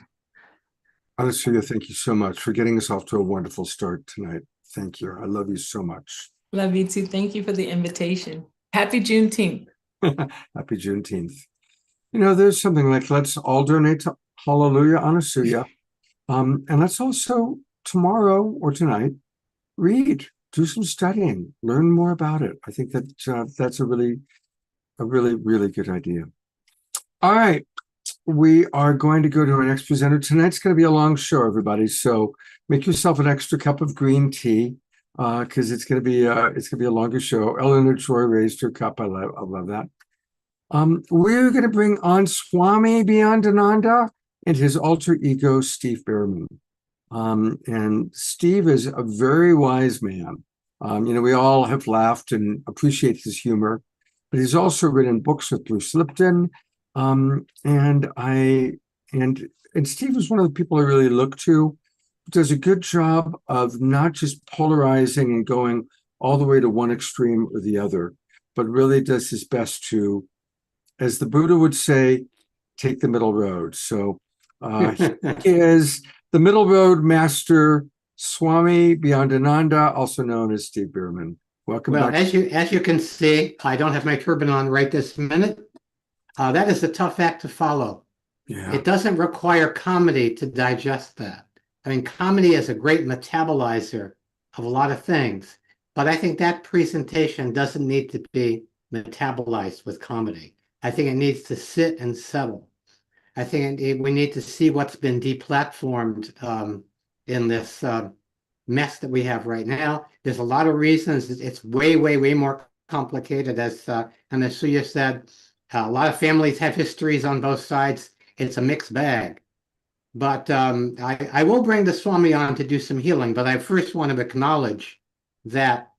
Anasuya, thank you so much for getting us off to a wonderful start tonight. Thank you. I love you so much. Love you too. Thank you for the invitation. Happy Juneteenth. Happy Juneteenth. You know, there's something like, let's all donate to Hallelujah, Anasuya. And let's also tomorrow or tonight read, do some studying, learn more about it. I think that that's a really good idea. All right, we are going to go to our next presenter. Tonight's going to be a long show, everybody. So make yourself an extra cup of green tea because it's going to be a longer show. Eleanor Choi raised her cup. I love that. We're going to bring on Swami Beyondananda and his alter ego, Steve Bierman. And Steve is a very wise man. You know, we all have laughed and appreciate his humor, but he's also written books with Bruce Lipton. And Steve is one of the people I really look to. Does a good job of not just polarizing and going all the way to one extreme or the other, but really does his best to, as the Buddha would say, take the middle road. So he is the middle road master, Swami Beyondananda, also known as Steve Bierman. Welcome back. As you can see, I don't have my turban on right this minute. That is a tough act to follow. Yeah. It doesn't require comedy to digest that. I mean, comedy is a great metabolizer of a lot of things, but I think that presentation doesn't need to be metabolized with comedy. I think it needs to sit and settle. I think we need to see what's been deplatformed in this mess that we have right now. There's a lot of reasons. It's way more complicated. As Anasuya said, a lot of families have histories on both sides. It's a mixed bag. But I will bring the Swami on to do some healing, but I first want to acknowledge that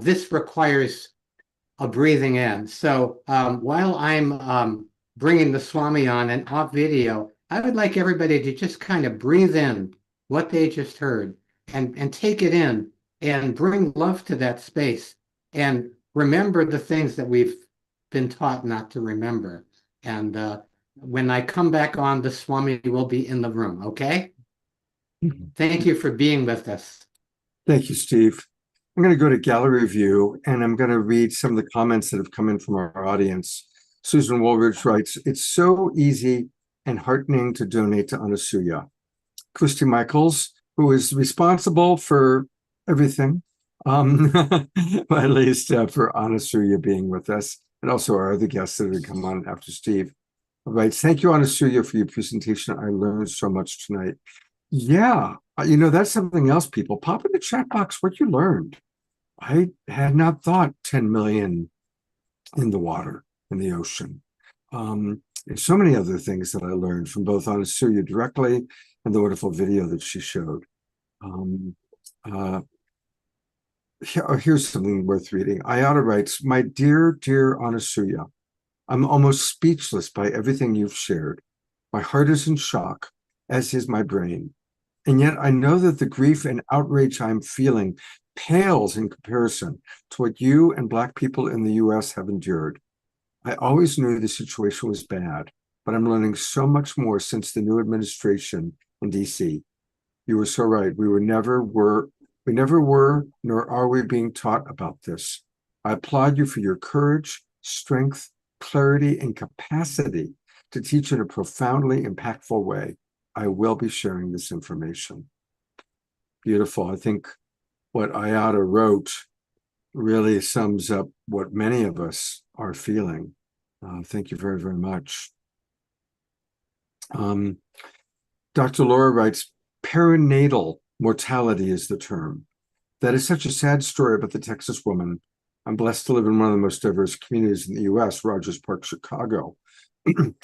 this requires a breathing in. So while I'm bringing the Swami on and off video, I would like everybody to just kind of breathe in what they just heard and take it in and bring love to that space and remember the things that we've been taught not to remember. And when I come back on, the Swami will be in the room, okay? Thank you for being with us. Thank you, Steve. I'm going to go to gallery view and I'm going to read some of the comments that have come in from our audience. Susan Woolridge writes, "It's so easy and heartening to donate to Anasuya." Christy Michaels, who is responsible for everything, at least for Anasuya being with us, and also our other guests that have come on after Steve, writes, "Thank you, Anasuya, for your presentation. I learned so much tonight." Yeah, you know, that's something else, people. Pop in the chat box what you learned. I had not thought 10 million in the water, in the ocean. And so many other things that I learned from both Anasuya directly and the wonderful video that she showed. Here's something worth reading. Ayada writes, "My dear Anasuya, I'm almost speechless by everything you've shared. My heart is in shock, as is my brain. And yet I know that the grief and outrage I'm feeling pales in comparison to what you and Black people in the US have endured. I always knew the situation was bad, but I'm learning so much more since the new administration in DC. You were so right. We never were, nor are we being taught about this. I applaud you for your courage, strength, clarity, and capacity to teach in a profoundly impactful way. I will be sharing this information." Beautiful. I think what Ayada wrote really sums up what many of us are feeling. Thank you very, very much. Dr. Laura writes, "Perinatal Mortality is the term. That is such a sad story about the Texas woman. I'm blessed to live in one of the most diverse communities in the US, Rogers Park, Chicago.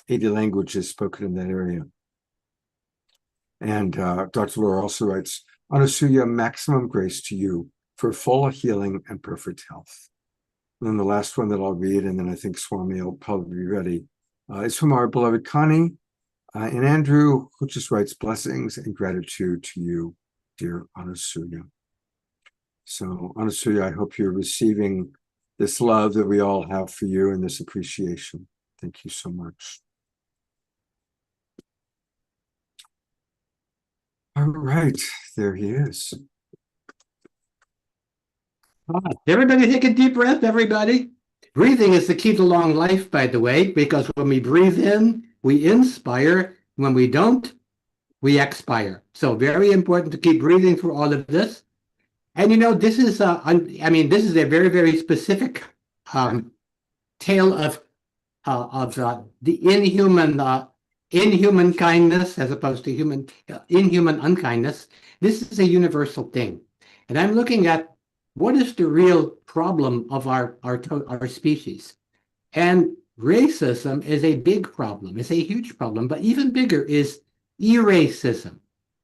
80 languages spoken in that area. And Dr. Laura also writes, Anasuya, maximum grace to you for full healing and perfect health. And then the last one that I'll read, and then I think Swami will probably be ready, is from our beloved Connie and Andrew, who just writes blessings and gratitude to you, dear Anasuya. So Anasuya, I hope you're receiving this love that we all have for you and this appreciation. Thank you so much. All right, there he is. Everybody take a deep breath, everybody. Breathing is the key to long life, by the way, because when we breathe in, we inspire. When we don't, we expire. So very important to keep breathing through all of this. And you know, this is this is a very, very specific tale of the inhuman kindness as opposed to inhuman unkindness. This is a universal thing. And I'm looking at what is the real problem of our species. And racism is a big problem. It's a huge problem. But even bigger is eracism.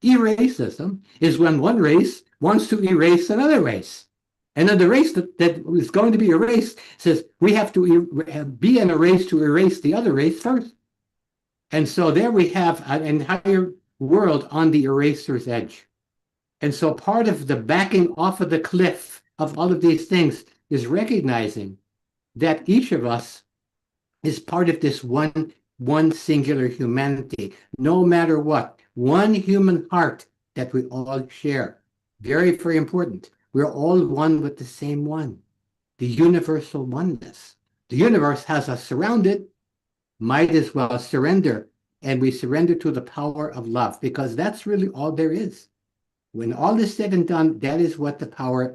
Eracism is when one race wants to erase another race. And then the race that is going to be erased says we have to be in a race to erase the other race first. And so there we have an entire world on the eraser's edge. And so part of the backing off of the cliff of all of these things is recognizing that each of us is part of this one singular humanity, no matter what, one human heart that we all share. Very, very important. We're all one with the same one, the universal oneness. The universe has us surrounded, might as well surrender, and we surrender to the power of love, because that's really all there is. When all is said and done, that is what the power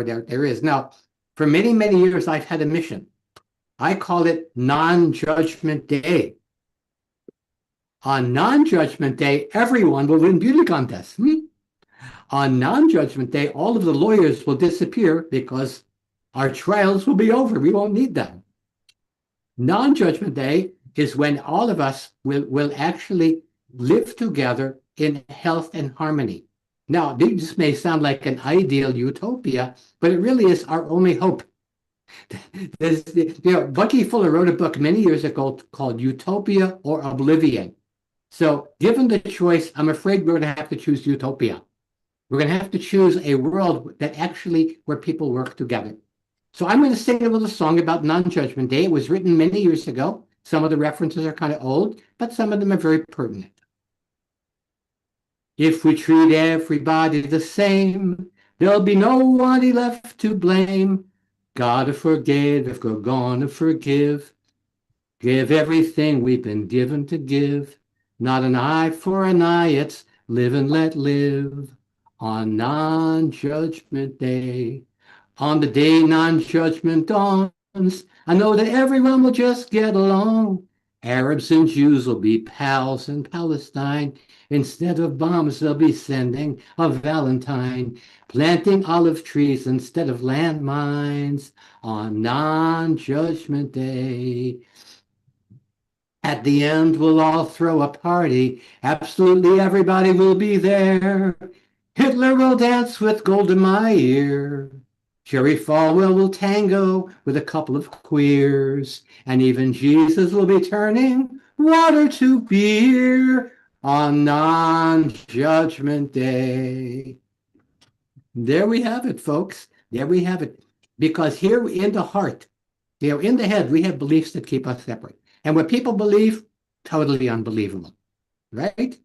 there is. Now, for many, many years, I've had a mission. I call it Non-Judgment Day. On Non-Judgment Day, everyone will win beauty contests. On Non-Judgment Day, all of the lawyers will disappear because our trials will be over. We won't need them. Non-Judgment Day is when all of us will actually live together in health and harmony. Now, this may sound like an ideal utopia, but it really is our only hope. Bucky Fuller wrote a book many years ago called Utopia or Oblivion. So given the choice, I'm afraid we're going to have to choose utopia. We're going to have to choose a world that actually where people work together. So I'm going to sing a little song about Non-Judgment Day. It was written many years ago. Some of the references are kind of old, but some of them are very pertinent. If we treat everybody the same, there'll be nobody left to blame. Gotta forgive if we're gonna forgive. Give everything we've been given to give. Not an eye for an eye, it's live and let live. On Non-Judgment Day, on the day non-judgment dawns, I know that everyone will just get along. Arabs and Jews will be pals in Palestine. Instead of bombs, they'll be sending a Valentine. Planting olive trees instead of landmines on Non-Judgment Day. At the end, we'll all throw a party. Absolutely everybody will be there. Hitler will dance with Golda Meir. Jerry Falwell will tango with a couple of queers. And even Jesus will be turning water to beer on Non-Judgment Day. There we have it, folks. There we have it. Because here in the heart, in the head, we have beliefs that keep us separate. And what people believe, totally unbelievable, right?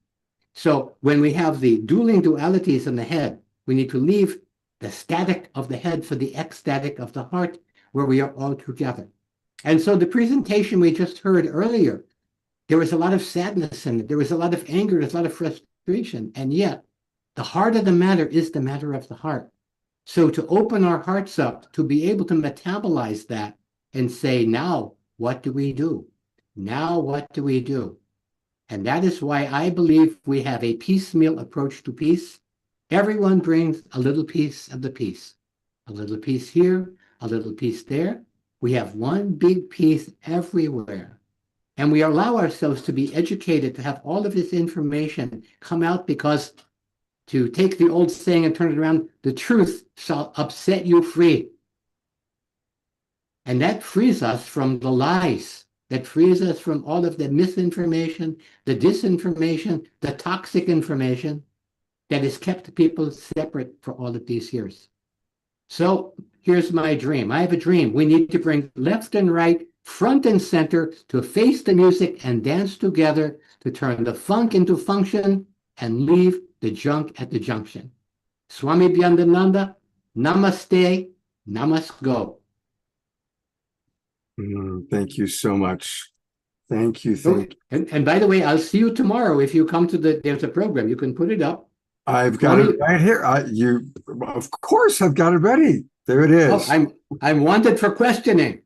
So when we have the dueling dualities in the head, we need to leave the static of the head for the ecstatic of the heart, where we are all together. And so the presentation we just heard earlier, there was a lot of sadness in it. There was a lot of anger. There's a lot of frustration. And yet, the heart of the matter is the matter of the heart. So to open our hearts up, to be able to metabolize that and say, now, what do we do? Now, what do we do? And that is why I believe we have a piecemeal approach to peace. Everyone brings a little piece of the piece. A little piece here, a little piece there. We have one big piece everywhere. And we allow ourselves to be educated, to have all of this information come out, because, to take the old saying and turn it around, the truth shall upset you free. And that frees us from the lies. That frees us from all of the misinformation, the disinformation, the toxic information that has kept people separate for all of these years. So here's my dream. I have a dream. We need to bring left and right, front and center, to face the music and dance together, to turn the funk into function and leave the junk at the junction. Swami Byandananda, namaste, namasko. Thank you so much. Thank you. And by the way, I'll see you tomorrow. If you come to there's a program, you can put it up. I've got it right here. Of course, I've got it ready. There it is. Oh, I'm wanted for questioning.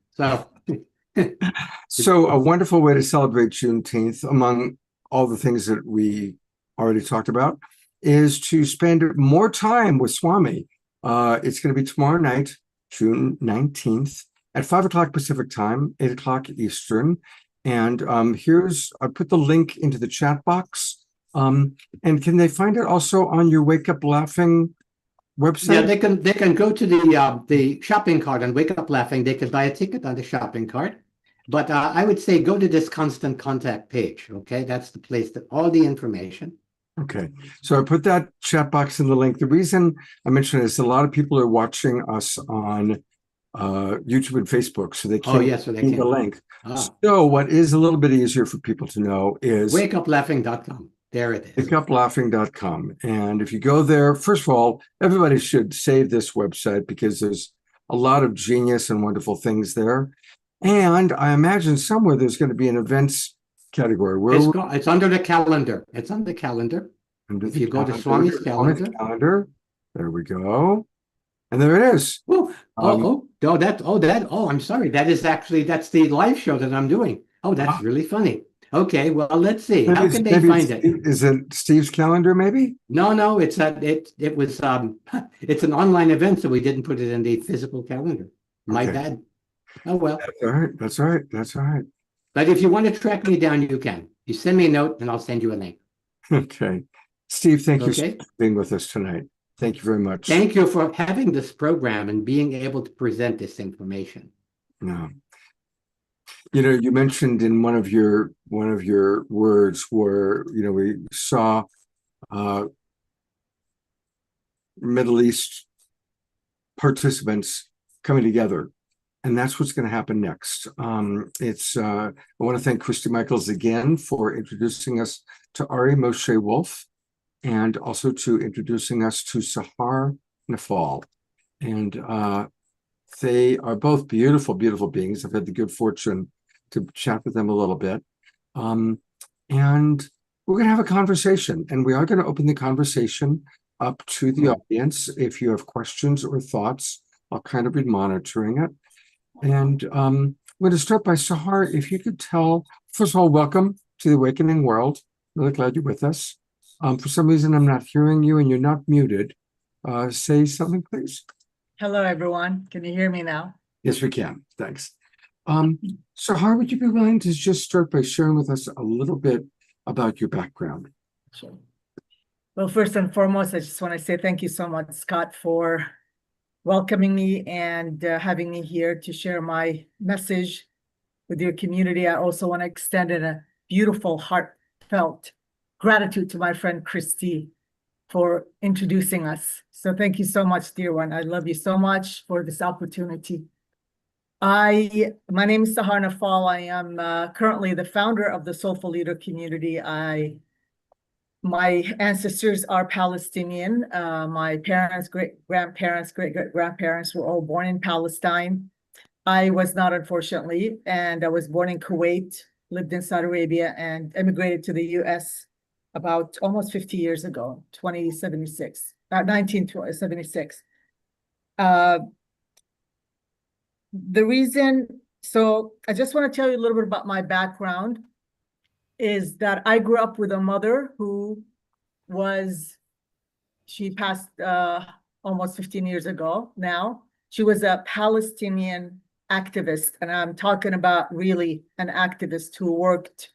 So a wonderful way to celebrate Juneteenth, among all the things that we already talked about, is to spend more time with Swami. It's going to be tomorrow night, June 19th, at 5 o'clock Pacific time, 8 o'clock Eastern. And I put the link into the chat box. And can they find it also on your Wake Up Laughing website? Yeah, they can go to the shopping cart and Wake Up Laughing. They can buy a ticket on the shopping cart. But I would say go to this Constant Contact page. Okay, that's the place that all the information. Okay, so I put that chat box in the link. The reason I mentioned it is a lot of people are watching us on YouTube and Facebook, so they can't see the link. So what is a little bit easier for people to know is wakeuplaughing.com. There it is. wakeuplaughing.com. And if you go there, first of all, everybody should save this website because there's a lot of genius and wonderful things there. And I imagine somewhere there's going to be an events category. It's under the calendar. It's on the calendar. If you go to Swami's calendar. There we go. And there it is. I'm sorry. That's the live show that I'm doing. Oh, that's really funny. Okay, well, let's see. How can they find it? Is it Steve's calendar, maybe? No, it's it's an online event, so we didn't put it in the physical calendar. My bad. Oh well. That's all right. But if you want to track me down, you can. You send me a note and I'll send you a link. Okay. Steve, thank you for being with us tonight. Thank you very much. Thank you for having this program and being able to present this information. No. You know, you mentioned in one of your words where, we saw Middle East participants coming together. And that's what's going to happen next. I want to thank Christy Michaels again for introducing us to Ari Moshe Wolf, and also to introducing us to Sahar Nafal. And they are both beautiful, beautiful beings. I've had the good fortune to chat with them a little bit. And we're going to have a conversation, and we are going to open the conversation up to the audience. If you have questions or thoughts, I'll kind of be monitoring it. And I'm going to start by Sahar. If you could tell, first of all, welcome to the Awakening World. Really glad you're with us. For some reason, I'm not hearing you and you're not muted. Say something, please. Hello, everyone. Can you hear me now? Yes, we can. Thanks. Sahar, would you be willing to just start by sharing with us a little bit about your background? Sure. Well, first and foremost, I just want to say thank you so much, Scott, for welcoming me and having me here to share my message with your community. I also want to extend a beautiful, heartfelt gratitude to my friend Christy for introducing us. So thank you so much, dear one. I love you so much for this opportunity. My name is Sahar Nafal. I am currently the founder of the Soulful Leader community. My ancestors are Palestinian. My parents, great-grandparents, great-great-grandparents were all born in Palestine. I was not, unfortunately, and I was born in Kuwait, lived in Saudi Arabia, and emigrated to the US about almost 50 years ago, 1976. The reason, so I just want to tell you a little bit about my background, is that I grew up with a mother who She passed almost 15 years ago now. She was a Palestinian activist, and I'm talking about really an activist who worked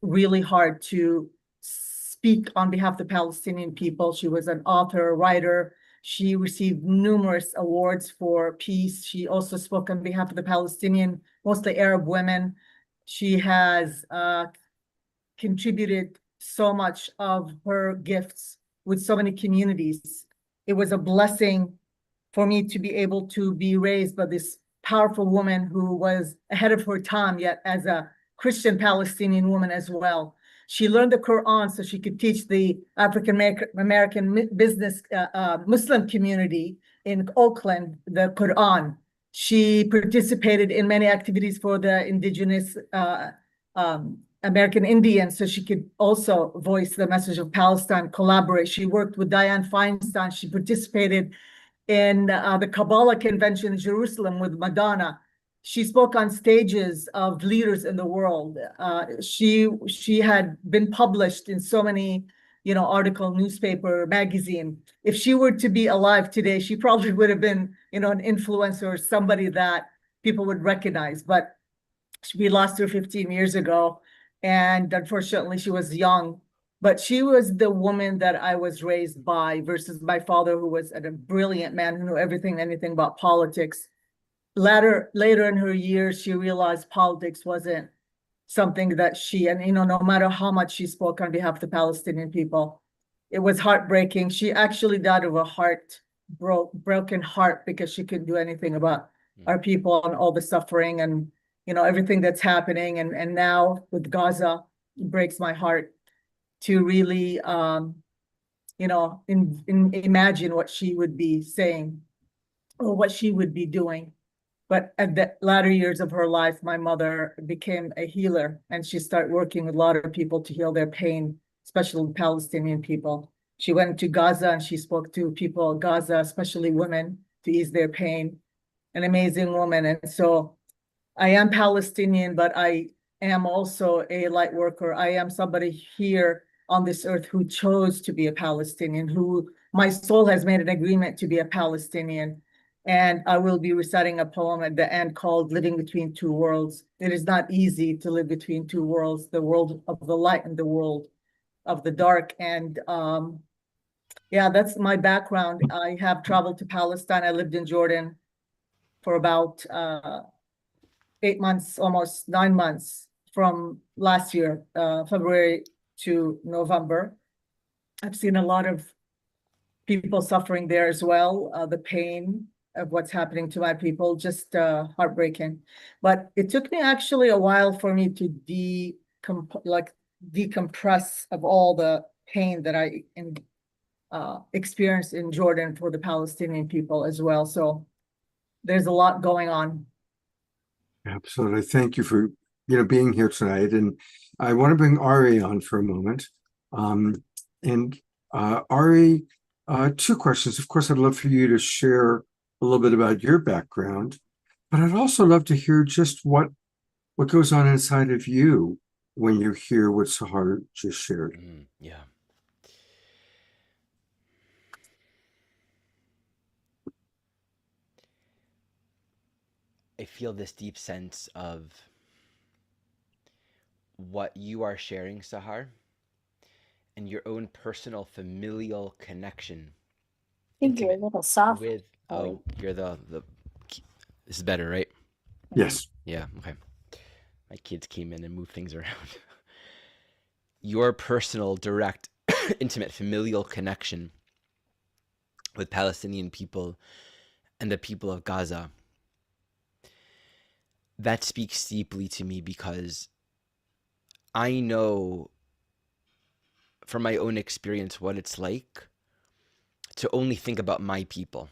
really hard to speak on behalf of the Palestinian people. She was an author, writer. She received numerous awards for peace. She also spoke on behalf of the Palestinian, mostly Arab women. She has contributed so much of her gifts with so many communities. It was a blessing for me to be able to be raised by this powerful woman who was ahead of her time, yet as a Christian Palestinian woman as well. She learned the Quran so she could teach the African American business Muslim community in Oakland the Quran. She participated in many activities for the indigenous American Indians so she could also voice the message of Palestine, collaborate. She worked with Dianne Feinstein. She participated in the Kabbalah Convention in Jerusalem with Madonna. She spoke on stages of leaders in the world. She had been published in so many, article, newspaper, magazine. If she were to be alive today, she probably would have been, an influencer or somebody that people would recognize. But we lost her 15 years ago, and unfortunately, she was young. But she was the woman that I was raised by versus my father, who was a brilliant man who knew anything about politics. Later in her years, she realized politics wasn't something that no matter how much she spoke on behalf of the Palestinian people, it was heartbreaking. She actually died of a broken heart because she couldn't do anything about our people and all the suffering and, everything that's happening. And now with Gaza, it breaks my heart to really, imagine what she would be saying or what she would be doing. But at the latter years of her life, my mother became a healer, and she started working with a lot of people to heal their pain, especially Palestinian people. She went to Gaza and she spoke to people in Gaza, especially women, to ease their pain. An amazing woman. And so I am Palestinian, but I am also a light worker. I am somebody here on this earth who chose to be a Palestinian, who my soul has made an agreement to be a Palestinian. And I will be reciting a poem at the end called Living Between Two Worlds. It is not easy to live between two worlds, the world of the light and the world of the dark. And that's my background. I have traveled to Palestine. I lived in Jordan for about 8 months, almost 9 months from last year, February to November. I've seen a lot of people suffering there as well, the pain of what's happening to my people, just heartbreaking. But it took me actually a while for me to decompress of all the pain that I experienced in Jordan for the Palestinian people as well. So there's a lot going on. Absolutely. Thank you for being here tonight. And I want to bring Ari on for a moment. Ari, two questions. Of course, I'd love for you to share a little bit about your background, but I'd also love to hear just what goes on inside of you when you hear what Sahar just shared. Yeah. I feel this deep sense of what you are sharing, Sahar, and your own personal familial connection. I think you're a little soft. You're the this is better, right? Yes. Yeah, okay. My kids came in and moved things around. Your personal, direct, intimate familial connection with Palestinian people and the people of Gaza. That speaks deeply to me because I know from my own experience what it's like to only think about my people.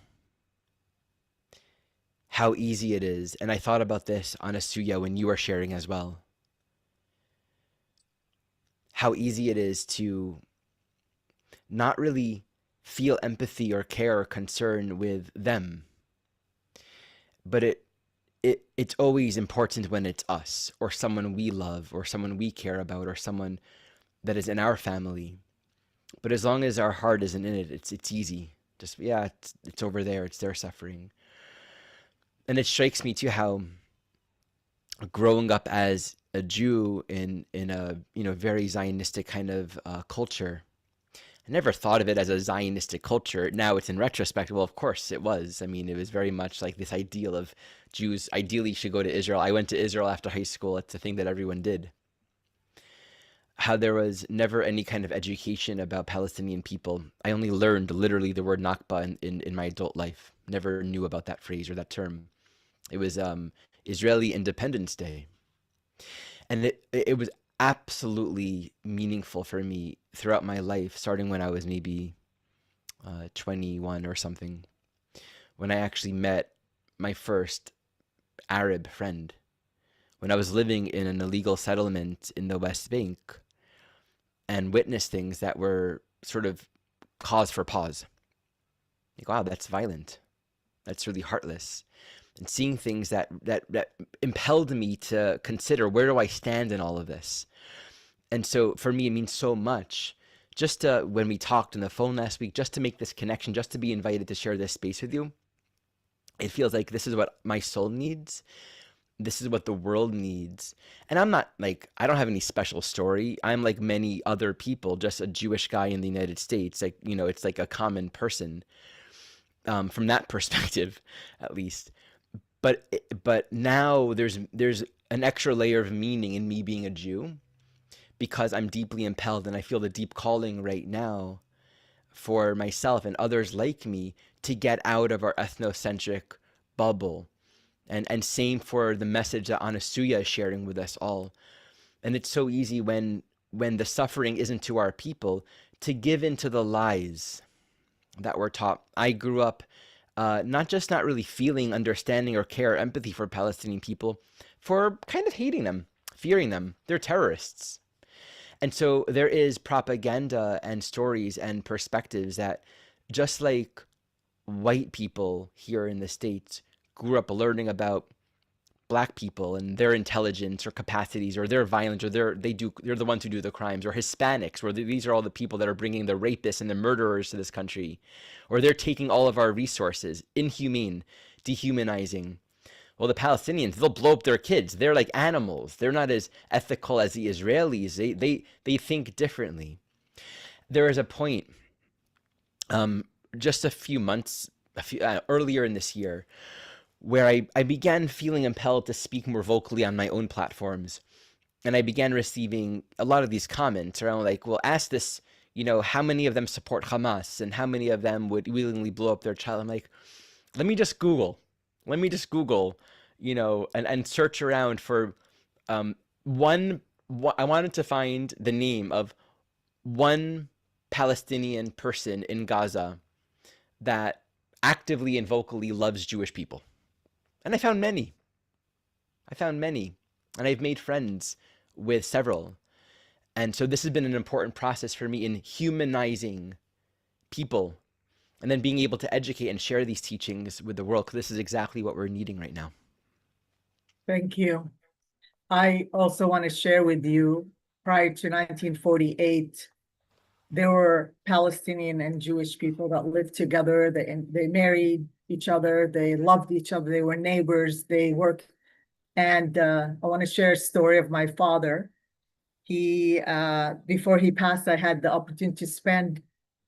How easy it is. And I thought about this, Anasuya, when you were sharing as well. How easy it is to not really feel empathy or care or concern with them. But it's always important when it's us or someone we love or someone we care about or someone that is in our family. But as long as our heart isn't in it, it's easy. Just yeah, it's over there. It's their suffering. And it strikes me too how growing up as a Jew in a very Zionistic kind of culture, I never thought of it as a Zionistic culture. Now it's in retrospect. Well, of course it was. I mean, it was very much like this ideal of Jews ideally should go to Israel. I went to Israel after high school. It's a thing that everyone did. How there was never any kind of education about Palestinian people. I only learned literally the word Nakba in my adult life. Never knew about that phrase or that term. It was Israeli Independence Day. And it was absolutely meaningful for me throughout my life, starting when I was maybe 21 or something, when I actually met my first Arab friend, when I was living in an illegal settlement in the West Bank and witnessed things that were sort of cause for pause. Like, wow, that's violent. That's really heartless. And seeing things that impelled me to consider, where do I stand in all of this? And so for me, it means so much just to, when we talked on the phone last week, just to make this connection, just to be invited to share this space with you. It feels like this is what my soul needs. This is what the world needs. And I'm not like, I don't have any special story. I'm like many other people, just a Jewish guy in the United States. Like, it's like a common person from that perspective, at least. But now there's an extra layer of meaning in me being a Jew, because I'm deeply impelled and I feel the deep calling right now for myself and others like me to get out of our ethnocentric bubble. And same for the message that Anasuya is sharing with us all. And it's so easy when the suffering isn't to our people to give into the lies that we're taught. I grew up not really feeling, understanding, or care, or empathy for Palestinian people, for kind of hating them, fearing them. They're terrorists. And so there is propaganda and stories and perspectives that, just like white people here in the States grew up learning about Black people and their intelligence or capacities or their violence, or they're the ones who do the crimes, or Hispanics, where these are all the people that are bringing the rapists and the murderers to this country, or they're taking all of our resources, inhumane, dehumanizing. Well, the Palestinians, they'll blow up their kids. They're like animals. They're not as ethical as the Israelis. They think differently. There is a point, just a few months earlier in this year, where I began feeling impelled to speak more vocally on my own platforms. And I began receiving a lot of these comments around like, well, ask this, how many of them support Hamas and how many of them would willingly blow up their child? I'm like, let me just Google, and search around for I wanted to find the name of one Palestinian person in Gaza that actively and vocally loves Jewish people. And I found many. And I've made friends with several. And so this has been an important process for me in humanizing people and then being able to educate and share these teachings with the world, because this is exactly what we're needing right now. Thank you. I also want to share with you, prior to 1948, there were Palestinian and Jewish people that lived together. They married each other. They loved each other. They were neighbors. They worked. And I want to share a story of my father. He, before he passed, I had the opportunity to spend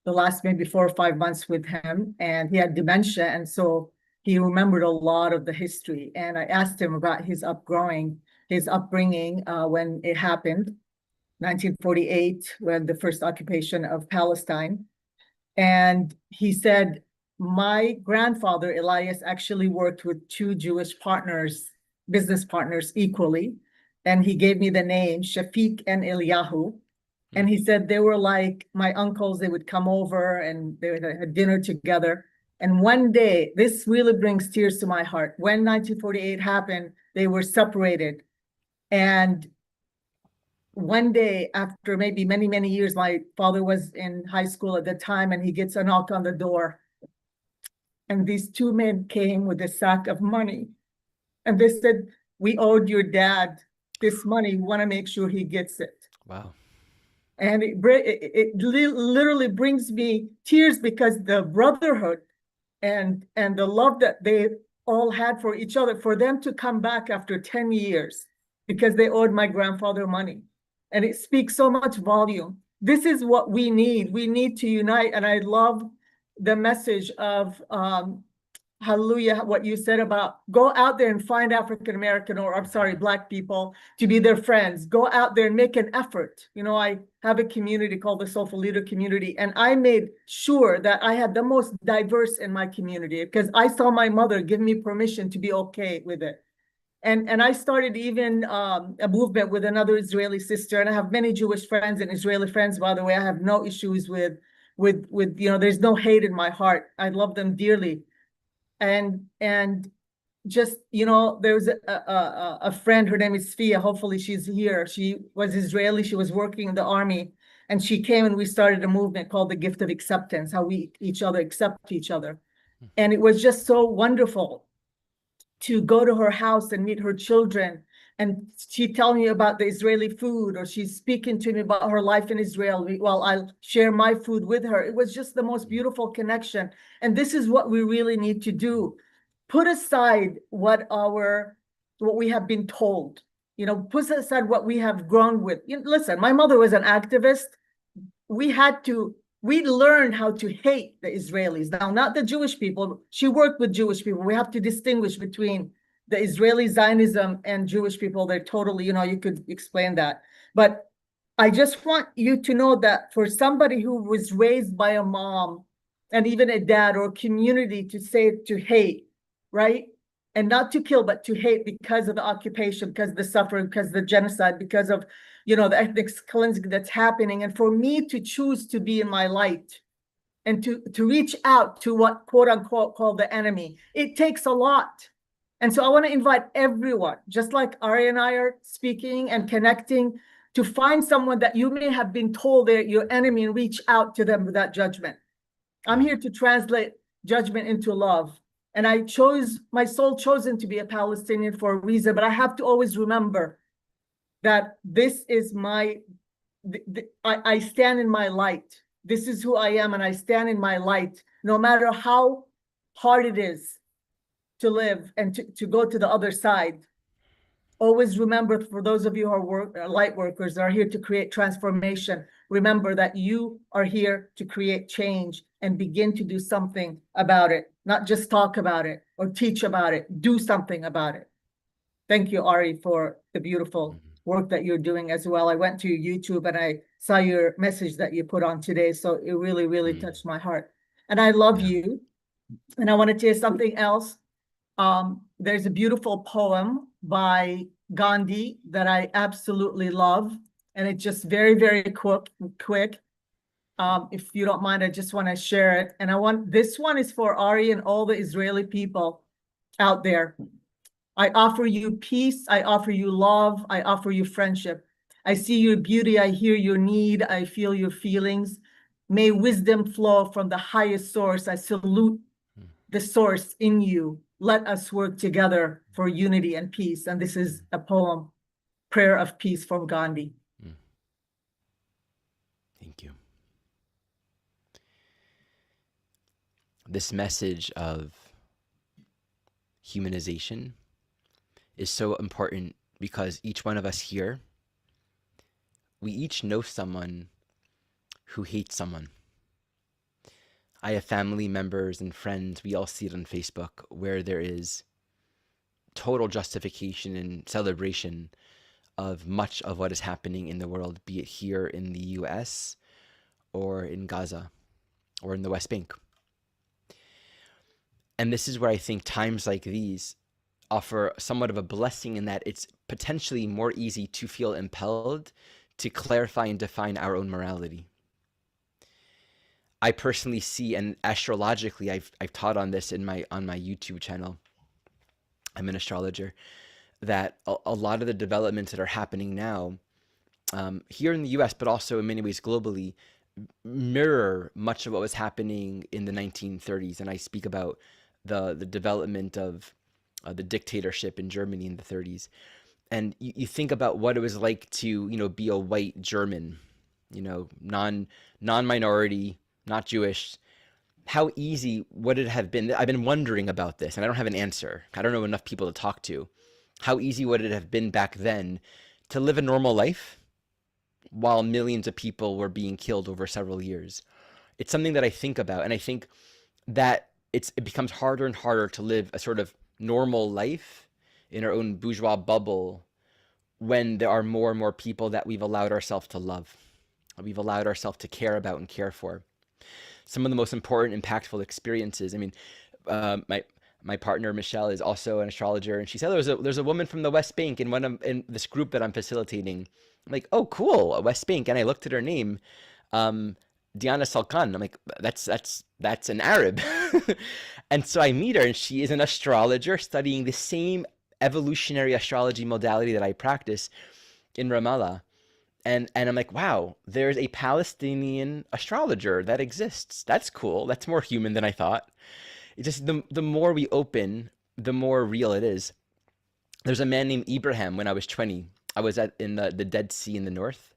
the last maybe 4 or 5 months with him, and he had dementia. And so he remembered a lot of the history. And I asked him about his upbringing when it happened, 1948, when the first occupation of Palestine. And he said, my grandfather, Elias, actually worked with 2 Jewish partners, business partners equally. And he gave me the name Shafiq and Eliyahu. And he said they were like my uncles. They would come over and they would have dinner together. And one day, this really brings tears to my heart. When 1948 happened, they were separated. And one day, after maybe many, many years, my father was in high school at the time, and he gets a knock on the door. And these 2 men came with a sack of money. And they said, we owed your dad this money. We want to make sure he gets it. Wow. And literally brings me tears, because the brotherhood and the love that they all had for each other, for them to come back after 10 years because they owed my grandfather money. And it speaks so much volume. This is what we need. We need to unite. And I love the message of hallelujah, what you said about go out there and find African American, or I'm sorry, Black people to be their friends. Go out there and make an effort. You know, I have a community called the Soulful Leader Community, and I made sure that I had the most diverse in my community, because I saw my mother give me permission to be okay with it. And I started even a movement with another Israeli sister, and I have many Jewish friends and Israeli friends, by the way. I have no issues with you know, there's no hate in my heart. I love them dearly. And just, you know, there's a friend, her name is Fia, hopefully she's here. She was Israeli, she was working in the army, and she came and we started a movement called the Gift of Acceptance, how we each other accept each other. And it was just so wonderful to go to her house and meet her children. And she tell me about the Israeli food, or she's speaking to me about her life in Israel while I share my food with her. It was just the most beautiful connection. And this is what we really need to do. Put aside what we have been told, you know, put aside what we have grown with. You know, listen, my mother was an activist. We learned how to hate the Israelis. Now, not the Jewish people. She worked with Jewish people. We have to distinguish between the Israeli Zionism and Jewish people. They're totally, you know, you could explain that. But I just want you to know that for somebody who was raised by a mom and even a dad or a community to say to hate, right? And not to kill, but to hate because of the occupation, because of the suffering, because of the genocide, because of, you know, the ethnic cleansing that's happening. And for me to choose to be in my light and to reach out to what quote unquote called the enemy, it takes a lot. And so I want to invite everyone, just like Ari and I are speaking and connecting, to find someone that you may have been told they're your enemy and reach out to them without judgment. I'm here to translate judgment into love. And I chose, my soul chosen to be a Palestinian for a reason, but I have to always remember that this is I stand in my light. This is who I am, and I stand in my light, no matter how hard it is to live and to go to the other side. Always remember, for those of you who are light workers that are here to create transformation, remember that you are here to create change and begin to do something about it, not just talk about it or teach about it, do something about it. Thank you, Ari, for the beautiful work that you're doing as well. I went to YouTube and I saw your message that you put on today. So it really, really touched my heart. And I love you. And I want to tell you something else. There's a beautiful poem by Gandhi that I absolutely love. And it's just very, very quick. If you don't mind, I just want to share it. And this one is for Ari and all the Israeli people out there. I offer you peace. I offer you love. I offer you friendship. I see your beauty. I hear your need. I feel your feelings. May wisdom flow from the highest source. I salute the source in you. Let us work together for unity and peace. And this is a poem, Prayer of Peace from Gandhi. Thank you. This message of humanization is so important because each one of us here, we each know someone who hates someone. I have family members and friends, we all see it on Facebook, where there is total justification and celebration of much of what is happening in the world, be it here in the US or in Gaza or in the West Bank. And this is where I think times like these offer somewhat of a blessing, in that it's potentially more easy to feel impelled to clarify and define our own morality. I personally see, and astrologically, I've taught on this on my YouTube channel. I'm an astrologer. That a lot of the developments that are happening now, here in the U.S., but also in many ways globally, mirror much of what was happening in the 1930s. And I speak about the development of the dictatorship in Germany in the 30s. And you think about what it was like to, be a white German you know, non-minority, not Jewish, how easy would it have been? I've been wondering about this, and I don't have an answer. I don't know enough people to talk to. How easy would it have been back then to live a normal life while millions of people were being killed over several years? It's something that I think about, and I think that it becomes harder and harder to live a sort of normal life in our own bourgeois bubble when there are more and more people that we've allowed ourselves to love, we've allowed ourselves to care about and care for. Some of the most important, impactful experiences. I mean, my partner Michelle is also an astrologer, and she said there's a woman from the West Bank in this group that I'm facilitating. I'm like, oh, cool, West Bank, and I looked at her name, Diana Salkan. I'm like, that's an Arab, and so I meet her, and she is an astrologer studying the same evolutionary astrology modality that I practice in Ramallah. And I'm like, wow, there's a Palestinian astrologer that exists. That's cool. That's more human than I thought. It just the more we open, the more real it is. There's a man named Ibrahim. When I was 20, I was in the Dead Sea in the north,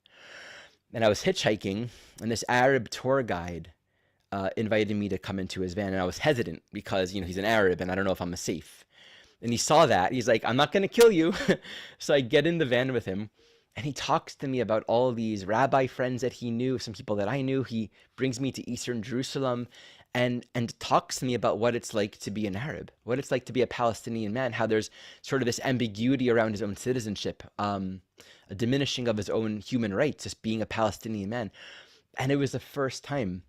and I was hitchhiking, and this Arab tour guide invited me to come into his van, and I was hesitant because, you know, he's an Arab, and I don't know if I'm safe. And he saw that. He's like, I'm not going to kill you. So I get in the van with him. And he talks to me about all these rabbi friends that he knew, some people that I knew. He brings me to Eastern Jerusalem and talks to me about what it's like to be an Arab, what it's like to be a Palestinian man, how there's sort of this ambiguity around his own citizenship, a diminishing of his own human rights, just being a Palestinian man. And it was the first time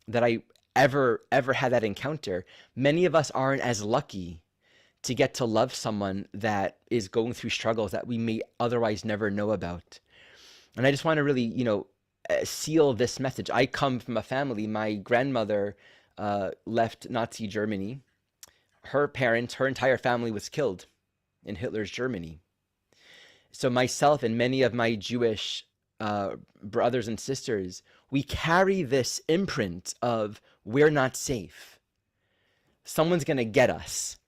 that I ever had that encounter. Many of us aren't as lucky to get to love someone that is going through struggles that we may otherwise never know about. And I just want to really, you know, seal this message. I come from a family, my grandmother left Nazi Germany. Her parents, her entire family was killed in Hitler's Germany. So myself and many of my Jewish brothers and sisters, we carry this imprint of we're not safe. Someone's going to get us.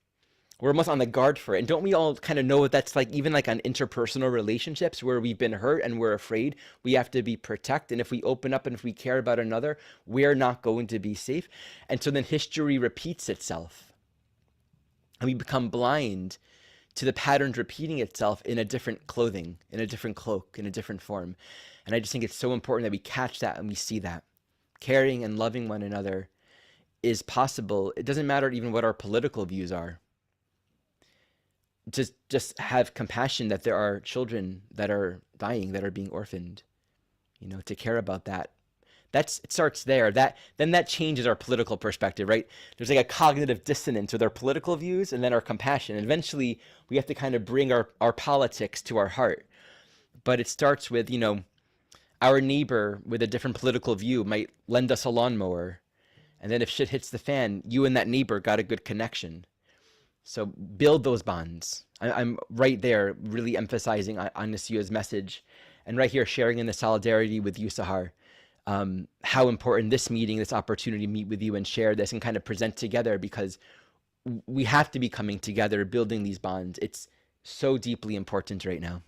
We're almost on the guard for it. And don't we all kind of know what that's like, even like on interpersonal relationships where we've been hurt and we're afraid, we have to be protected. And if we open up and if we care about another, we're not going to be safe. And so then history repeats itself. And we become blind to the patterns repeating itself in a different clothing, in a different cloak, in a different form. And I just think it's so important that we catch that and we see that. Caring and loving one another is possible. It doesn't matter even what our political views are. Just have compassion that there are children that are dying, that are being orphaned, you know, to care about that. It starts there. Then that changes our political perspective, right? There's like a cognitive dissonance with our political views and then our compassion. And eventually we have to kind of bring our politics to our heart. But it starts with, you know, our neighbor with a different political view might lend us a lawnmower. And then if shit hits the fan, you and that neighbor got a good connection. So build those bonds. I'm right there really emphasizing on Nasia's message, and right here sharing in the solidarity with you, Sahar, how important this meeting, this opportunity to meet with you and share this and kind of present together, because we have to be coming together, building these bonds. It's so deeply important right now.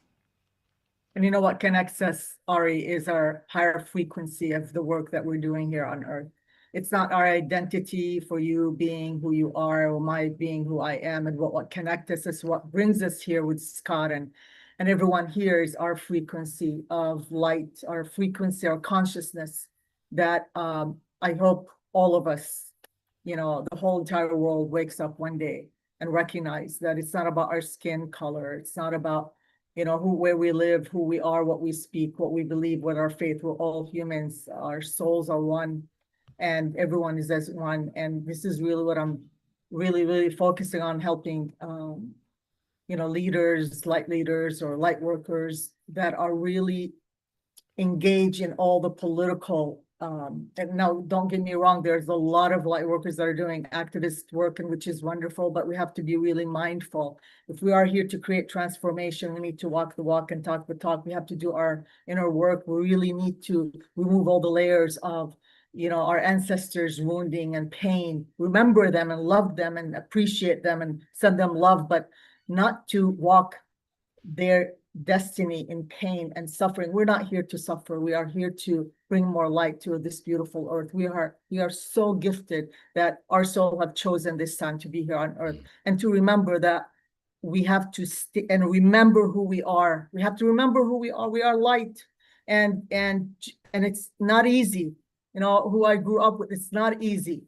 And you know what connects us, Ari, is our higher frequency of the work that we're doing here on Earth. It's not our identity for you being who you are or my being who I am, and what connects us is what brings us here with Scott and everyone here is our frequency of light, our frequency, our consciousness that I hope all of us, you know, the whole entire world wakes up one day and recognize that it's not about our skin color. It's not about, you know, where we live, who we are, what we speak, what we believe, what our faith. We're all humans. Our souls are one. And everyone is as one. And this is really what I'm really focusing on, helping, you know, leaders or light workers that are really engaged in all the political, and now don't get me wrong, there's a lot of light workers that are doing activist work, and which is wonderful, but we have to be really mindful. If we are here to create transformation, we need to walk the walk and talk the talk. We have to do our inner work. We really need to remove all the layers of, you know, our ancestors' wounding and pain, remember them and love them and appreciate them and send them love, but not to walk their destiny in pain and suffering. We're not here to suffer. We are here to bring more light to this beautiful earth. We are so gifted that our soul have chosen this time to be here on earth, and to remember that we have to stay and remember who we are. We have to remember who we are. We are light, and it's not easy. You know, who I grew up with, it's not easy.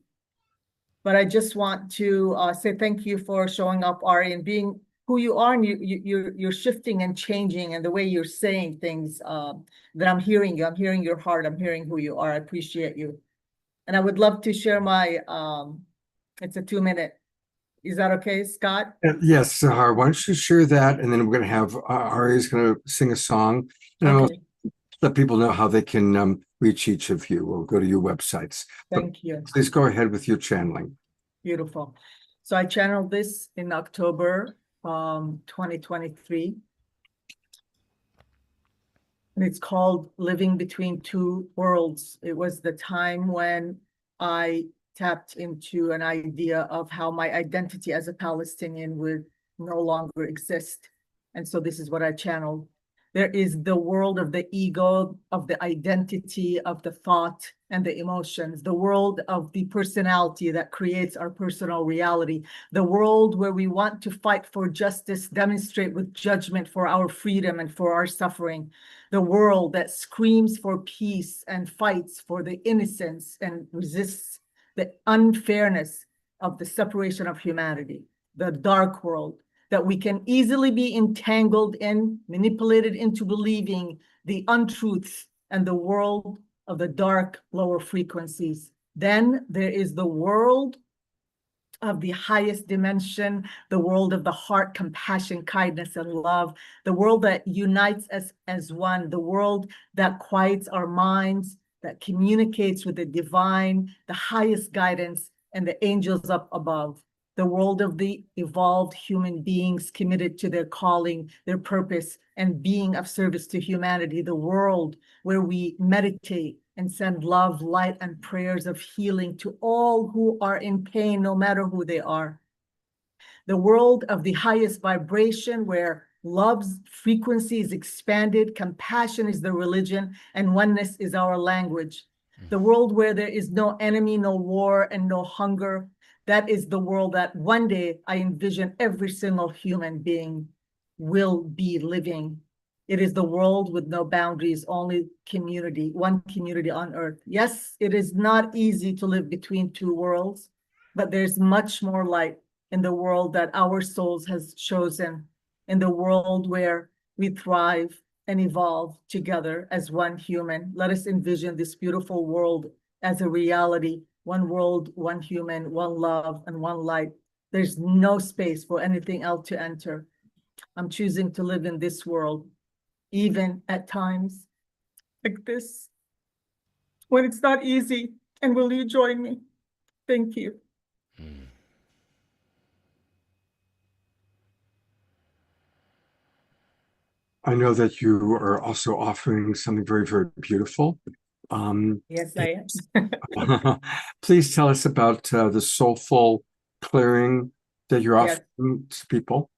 But I just want to say thank you for showing up, Ari, and being who you are, and you're shifting and changing, and the way you're saying things, that I'm hearing you. I'm hearing your heart. I'm hearing who you are. I appreciate you. And I would love to share my, it's a 2-minute. Is that okay, Scott? Yes, Sahar, why don't you share that? And then we're going to have Ari's going to sing a song. And I'll Okay, let people know how they can reach each of you. We'll go to your websites. But thank you. please go ahead with your channeling. Beautiful. So I channeled this in October 2023. And it's called Living Between Two Worlds. It was the time when I tapped into an idea of how my identity as a Palestinian would no longer exist. And so this is what I channeled. There is the world of the ego, of the identity, of the thought and the emotions, the world of the personality that creates our personal reality, the world where we want to fight for justice, demonstrate with judgment for our freedom and for our suffering, the world that screams for peace and fights for the innocence and resists the unfairness of the separation of humanity, the dark world that we can easily be entangled in, manipulated into believing the untruths, and the world of the dark lower frequencies. Then there is the world of the highest dimension, the world of the heart, compassion, kindness, and love, the world that unites us as one, the world that quiets our minds, that communicates with the divine, the highest guidance, and the angels up above. The world of the evolved human beings committed to their calling, their purpose, and being of service to humanity. The world where we meditate and send love, light, and prayers of healing to all who are in pain, no matter who they are. The world of the highest vibration where love's frequency is expanded, compassion is the religion, and oneness is our language. The world where there is no enemy, no war, and no hunger. That is the world that one day I envision every single human being will be living. It is the world with no boundaries, only community, one community on earth. Yes, it is not easy to live between two worlds, but there's much more light in the world that our souls has chosen, in the world where we thrive and evolve together as one human. Let us envision this beautiful world as a reality. One world, one human, one love, and one light. There's no space for anything else to enter. I'm choosing to live in this world, even at times like this, when it's not easy. And will you join me? Thank you. I know that you are also offering something very, very beautiful. Yes, I am. Please tell us about the soulful clearing that you're Yes. offering to people.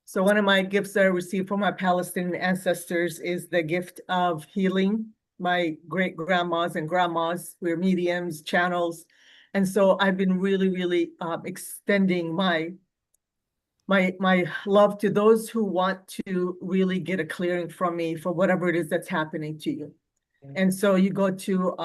So one of my gifts that I received from my Palestinian ancestors is the gift of healing. My great grandmas and grandmas were mediums, channels. And so I've been really extending my love to those who want to really get a clearing from me for whatever it is that's happening to you. And so you go to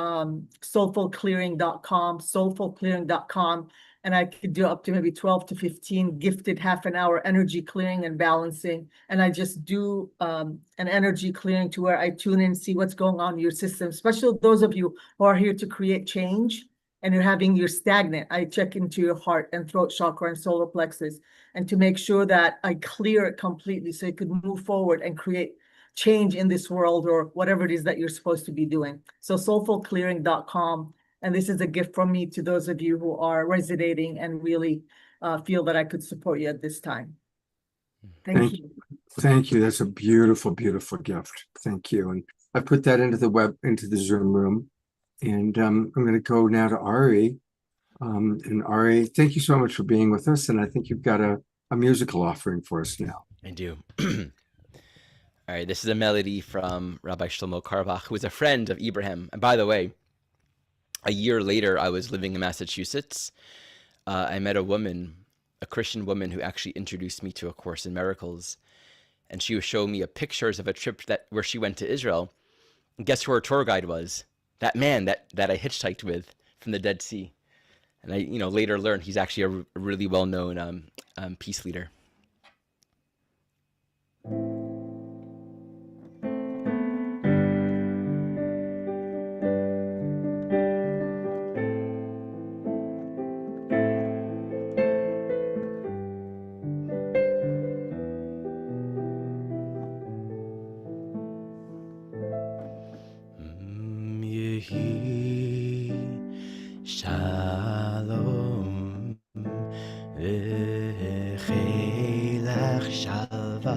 soulfulclearing.com, and I could do up to maybe 12 to 15 gifted half-an-hour energy clearing and balancing. And I just do an energy clearing to where I tune in, see what's going on in your system, especially those of you who are here to create change and you're stagnant. I check into your heart and throat chakra and solar plexus, and to make sure that I clear it completely so you could move forward and create change in this world or whatever it is that you're supposed to be doing. So soulfulclearing.com. And this is a gift from me to those of you who are resonating and really feel that I could support you at this time. Thank you. Thank you. That's a beautiful, beautiful gift. Thank you. And I put that into the Zoom room. And I'm going to go now to Ari. And Ari, thank you so much for being with us. And I think you've got a musical offering for us now. I do. All right, this is a melody from Rabbi Shlomo Carlebach, who was a friend of Ibrahim. And by the way, a year later, I was living in Massachusetts. I met a woman, a Christian woman, who actually introduced me to A Course in Miracles. And she was showing me pictures of a trip where she went to Israel. And guess who her tour guide was? That man that I hitchhiked with from the Dead Sea. And I, later learned he's actually a really well-known peace leader. Shalom v'chelach shalva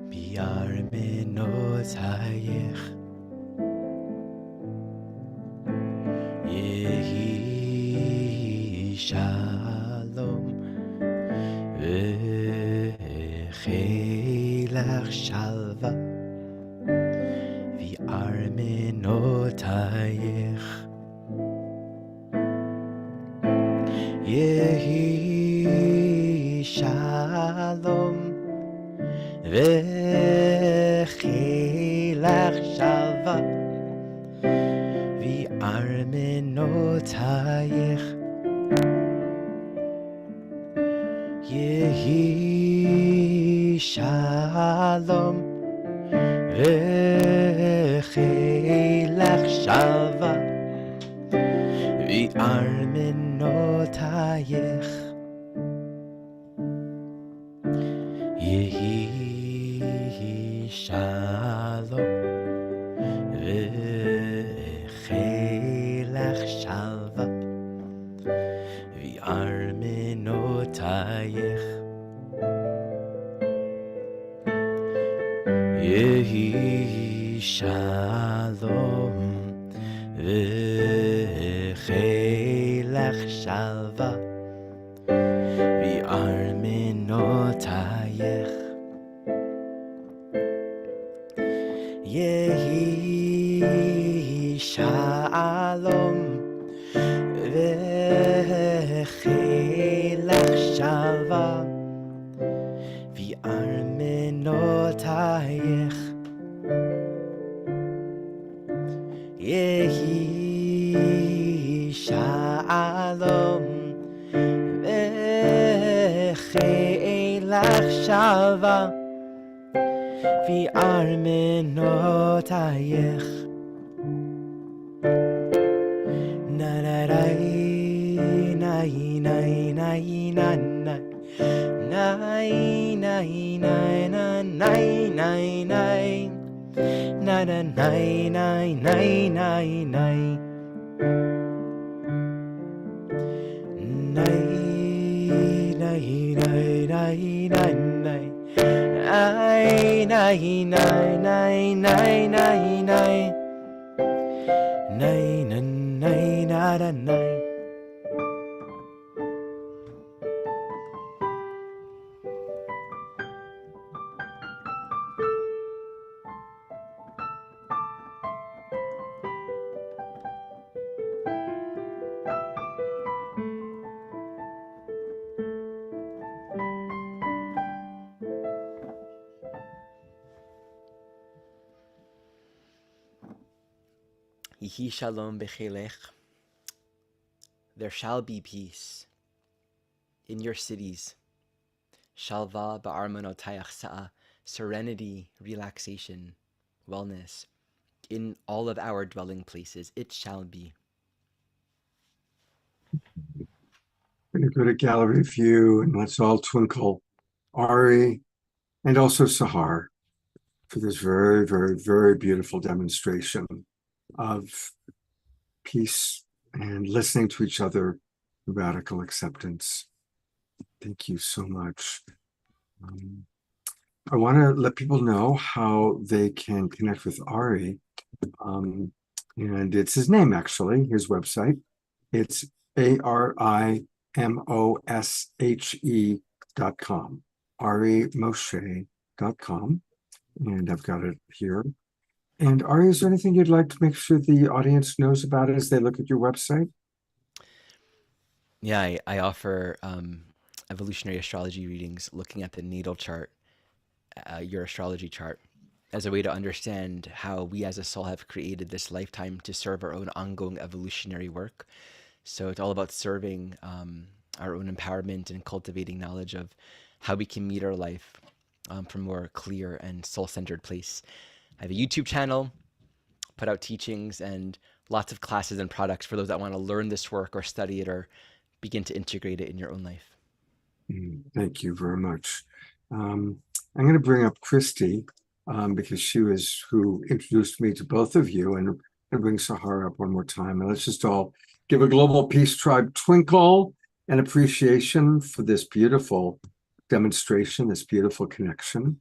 b'armenotayich yehi shalom v'chelach shalva v'armenotayich Yehi shalom v'chilach shalva v'armenotayich Yehi shalom v'chilach shalva v'armenotayich Yehi shalom v'chelach shalva v'armenotayich Yehi shalom v'chelach shalva v'armenotayich Yehi shalom v'chelach shalva v'armenotayich Yehi shalom v'chelach shalva v'armenotayich na na na na na na na na na na na na na na nai nai nai nai nai nai nai nai nai nai nai ai nai nai nai nai nai nai nai nai nai nai Yehi shalom b'chelech. There shall be peace in your cities. Shalva ba'armenotayach sa'a. Serenity, relaxation, wellness. In all of our dwelling places, it shall be. We're going to go to gallery view and let's all twinkle Ari and also Sahar for this very, very, very beautiful demonstration of peace and listening to each other, radical acceptance. Thank you so much. I want to let people know how they can connect with Ari. And it's his name, actually, his website. It's ARIMOSHE.com, arimoshe.com. And I've got it here. And Ari, is there anything you'd like to make sure the audience knows about as they look at your website? Yeah, I offer evolutionary astrology readings looking at the natal chart, your astrology chart, as a way to understand how we as a soul have created this lifetime to serve our own ongoing evolutionary work. So it's all about serving our own empowerment and cultivating knowledge of how we can meet our life from a more clear and soul-centered place. I have a YouTube channel, put out teachings and lots of classes and products for those that want to learn this work or study it or begin to integrate it in your own life. Thank you very much. I'm going to bring up Christy because she was who introduced me to both of you, and bring Sahar up one more time. And let's just all give a Global Peace Tribe twinkle and appreciation for this beautiful demonstration, this beautiful connection.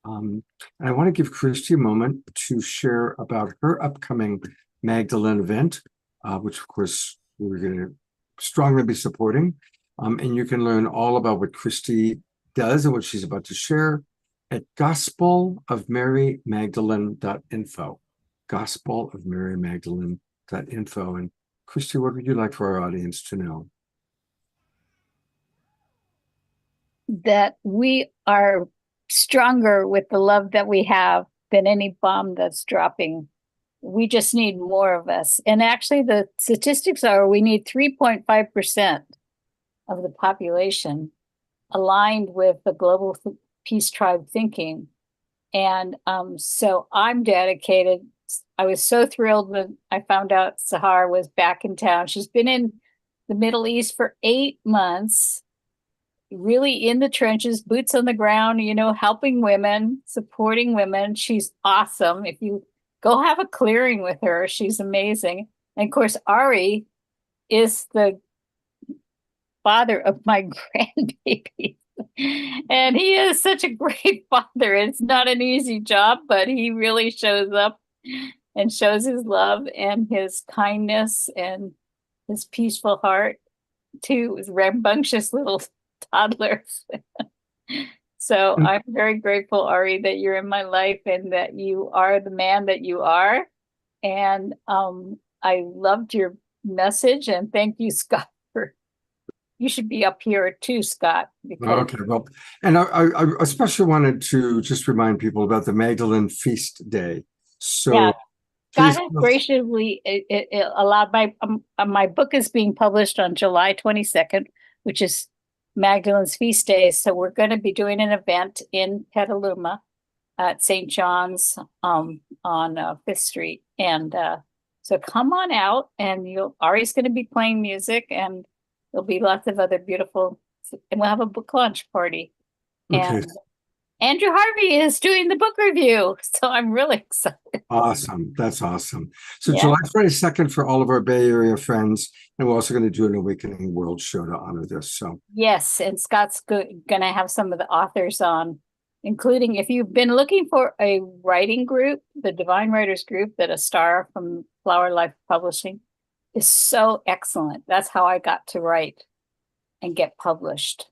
And I want to give Christy a moment to share about her upcoming Magdalene event, which of course we're going to strongly be supporting. And you can learn all about what Christy does and what she's about to share at gospelofmarymagdalene.info. Gospelofmarymagdalene.info. And Christy, what would you like for our audience to know? That we are stronger with the love that we have than any bomb that's dropping. We just need more of us. And actually, the statistics are we need 3.5% of the population aligned with the Global Peace Tribe thinking. And so I'm dedicated. I was so thrilled when I found out Sahar was back in town. She's been in the Middle East for 8 months, really in the trenches, boots on the ground, you know, helping women, supporting women. She's awesome. If you go have a clearing with her, she's amazing. And of course, Ari is the father of my grandbaby. And he is such a great father. It's not an easy job, but he really shows up and shows his love and his kindness and his peaceful heart to his rambunctious little toddlers. So I'm very grateful, Ari, that you're in my life and that you are the man that you are. And I loved your message, and thank you, Scott, for you should be up here too, Scott. Because Okay, well, and I especially wanted to just remind people about the Magdalene Feast Day. So yeah, Scott please- has graciously allowed my book is being published on July 22nd, which is Magdalene's Feast Day. So we're going to be doing an event in Petaluma at St. John's on 5th Street. And so come on out, and Ari's going to be playing music, and there'll be lots of other beautiful, and we'll have a book launch party. Okay. And Andrew Harvey is doing the book review. So I'm really excited. Awesome. That's awesome. So Yeah. July 22nd for all of our Bay Area friends. And we're also going to do an Awakening World show to honor this. So Yes, and Scott's going to have some of the authors on, including if you've been looking for a writing group, the Divine Writers Group that a star from Flower Life Publishing is so excellent. That's how I got to write and get published,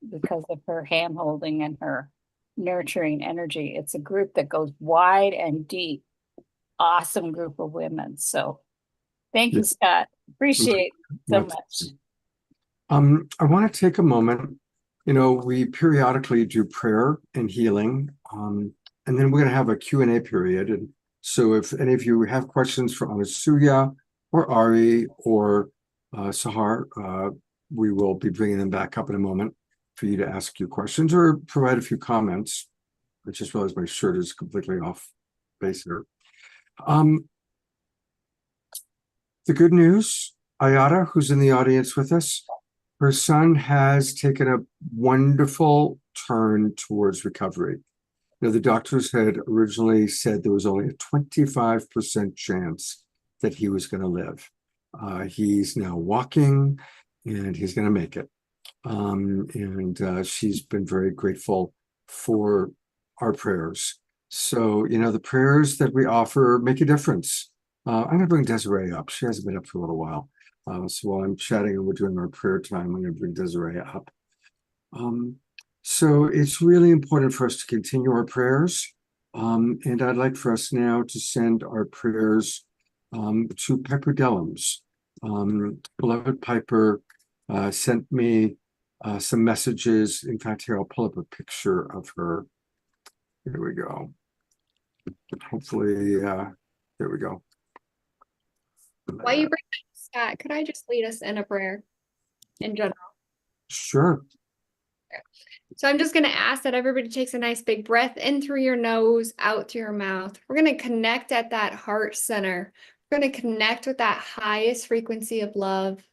because of her hand-holding and her nurturing energy. It's a group that goes wide and deep. Awesome group of women. So thank you, Yes. Scott. Appreciate so That's- much. I want to take a moment. You know, we periodically do prayer and healing, and then we're going to have a Q&A period. And so if any of you have questions for Anasuya or Ari or Sahar, we will be bringing them back up in a moment for you to ask your questions or provide a few comments. I just realized my shirt is completely off base here. The good news, Ayada, who's in the audience with us, her son has taken a wonderful turn towards recovery. You know, the doctors had originally said there was only a 25% chance that he was going to live. He's now walking, and he's going to make it. She's been very grateful for our prayers. So, you know, the prayers that we offer make a difference. I'm going to bring Desiree up. She hasn't been up for a little while. So while I'm chatting and we're doing our prayer time, I'm going to bring Desiree up. So it's really important for us to continue our prayers And I'd like for us now to send our prayers to Piper Dellums. Beloved Piper sent me some messages. In fact, here, I'll pull up a picture of her. Here we go. Hopefully, there we go. While you bring up Scott, could I just lead us in a prayer in general? Sure. So I'm just going to ask that everybody takes a nice big breath in through your nose, out through your mouth. We're going to connect at that heart center. We're going to connect with that highest frequency of love.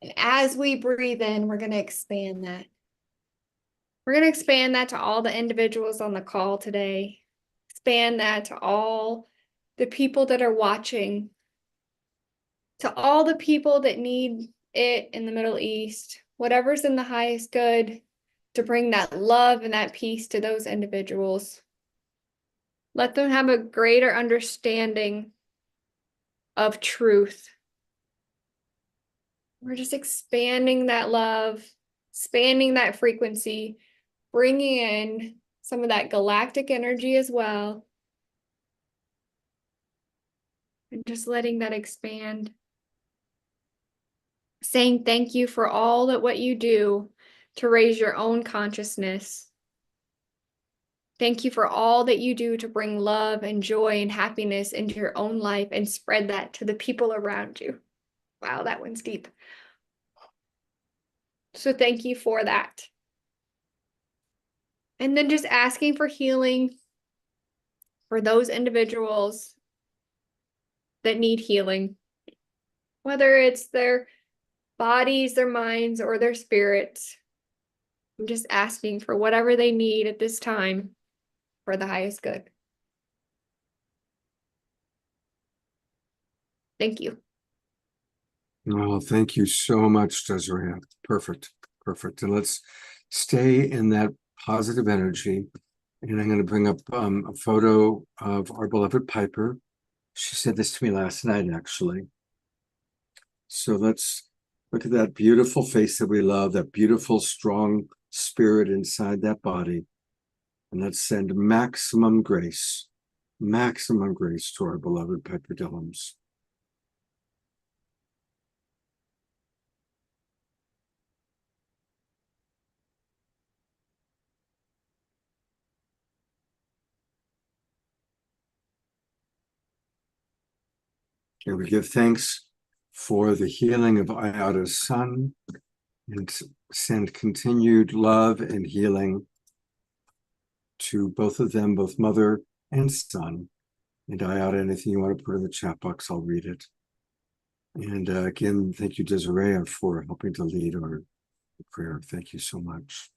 And as we breathe in, we're going to expand that. We're going to expand that to all the individuals on the call today. Expand that to all the people that are watching, to all the people that need it in the Middle East, whatever's in the highest good, to bring that love and that peace to those individuals. Let them have a greater understanding of truth. We're just expanding that love, expanding that frequency, bringing in some of that galactic energy as well. And just letting that expand. Saying thank you for all that what you do to raise your own consciousness. Thank you for all that you do to bring love and joy and happiness into your own life and spread that to the people around you. Wow, that one's deep. So thank you for that. And then just asking for healing for those individuals that need healing, whether it's their bodies, their minds, or their spirits. I'm just asking for whatever they need at this time for the highest good. Thank you. Oh, thank you so much, Desiree. Perfect. Perfect. And let's stay in that positive energy. And I'm going to bring up a photo of our beloved Piper. She said this to me last night, actually. So let's look at that beautiful face that we love, that beautiful, strong spirit inside that body. And let's send maximum grace to our beloved Piper Dellums. And we give thanks for the healing of Ayada's son and send continued love and healing to both of them, both mother and son. And Ayada, anything you want to put in the chat box, I'll read it. And again, thank you, Desiree, for helping to lead our prayer. Thank you so much.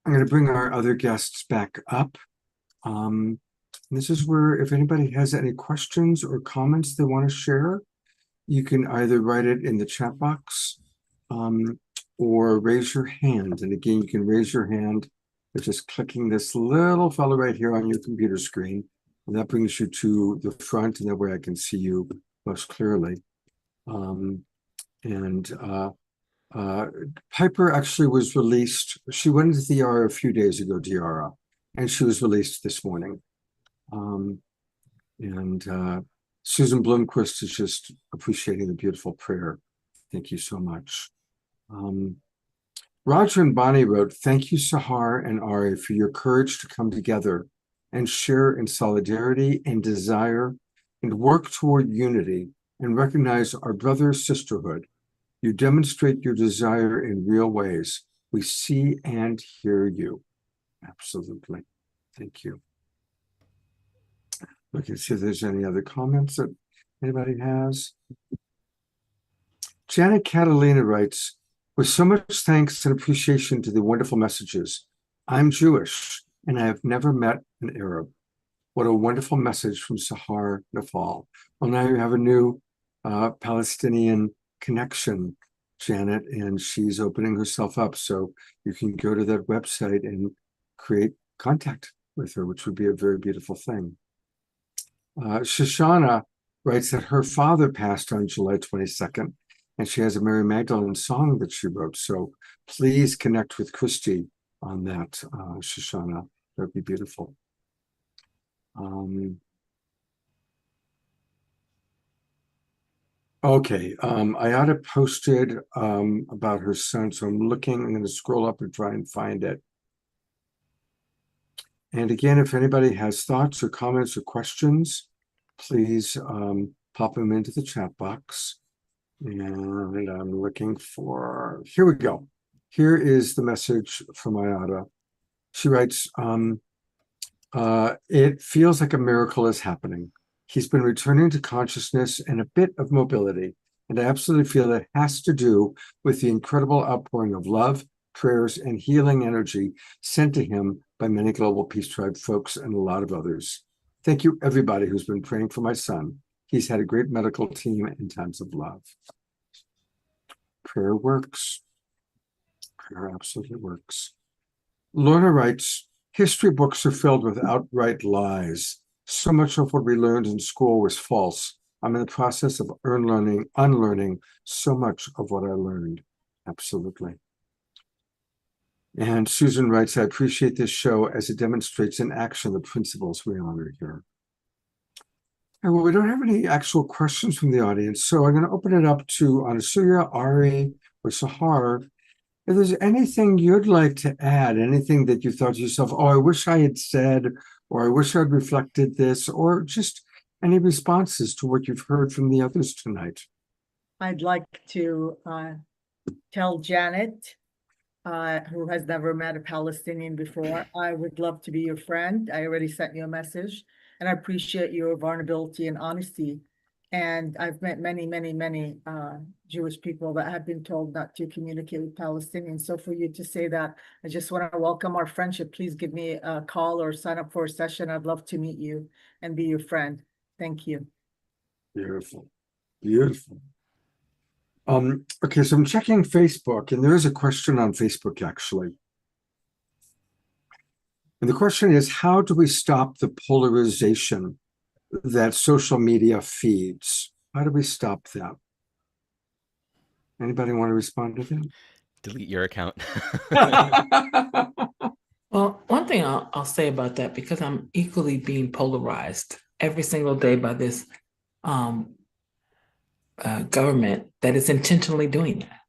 I'm going to bring our other guests back up. This is where, if anybody has any questions or comments they want to share, you can either write it in the chat box or raise your hand. And again, you can raise your hand by just clicking this little fellow right here on your computer screen. And that brings you to the front, and that way I can see you most clearly. Piper actually was released. She went into the ER a few days ago, Diara, and she was released this morning. Susan Blomquist is just appreciating the beautiful prayer. Thank you so much. Roger and Bonnie wrote, "Thank you, Sahar and Ari, for your courage to come together and share in solidarity and desire and work toward unity and recognize our brother sisterhood. You demonstrate your desire in real ways. We see and hear you." Absolutely. Thank you. Look and see if there's any other comments that anybody has. Janet Catalina writes, "With so much thanks and appreciation to the wonderful messages. I'm Jewish and I have never met an Arab. What a wonderful message from Sahar Nafal." Well, now you have a new Palestinian connection, Janet, and she's opening herself up. So you can go to that website and create contact with her, which would be a very beautiful thing. Shoshana writes that her father passed on July 22nd, and she has a Mary Magdalene song that she wrote. So please connect with Christy on that, Shoshana. That'd be beautiful. Okay, Ayada posted about her son, so I'm going to scroll up and try and find it. And again, if anybody has thoughts or comments or questions, please pop them into the chat box. And I'm looking for, here we go. Here is the message from Ayada. She writes, it feels like a miracle is happening. He's been returning to consciousness and a bit of mobility. And I absolutely feel it has to do with the incredible outpouring of love, prayers, and healing energy sent to him by many Global Peace Tribe folks and a lot of others. Thank you, everybody who's been praying for my son. He's had a great medical team in times of love. Prayer works. Prayer absolutely works. Lorna writes, history books are filled with outright lies. So much of what we learned in school was false. I'm in the process of unlearning so much of what I learned. Absolutely. And Susan writes, I appreciate this show as it demonstrates in action the principles we honor here. And well, we don't have any actual questions from the audience, so I'm going to open it up to Anasuya, Ari, or Sahar. If there's anything you'd like to add, anything that you thought to yourself, oh, I wish I had said, or I wish I'd reflected this, or just any responses to what you've heard from the others tonight. I'd like to tell Janet, who has never met a Palestinian before, I would love to be your friend. I already sent you a message, and I appreciate your vulnerability and honesty. And I've met many, many, many Jewish people that have been told not to communicate with Palestinians. So for you to say that, I just want to welcome our friendship. Please give me a call or sign up for a session. I'd love to meet you and be your friend. Thank you. Beautiful. Beautiful. Okay, so I'm checking Facebook, and there is a question on Facebook, actually. And the question is, how do we stop the polarization that social media feeds? How do we stop that? Anybody want to respond to that? Delete your account. Well, one thing I'll say about that, because I'm equally being polarized every single day by this government that is intentionally doing that.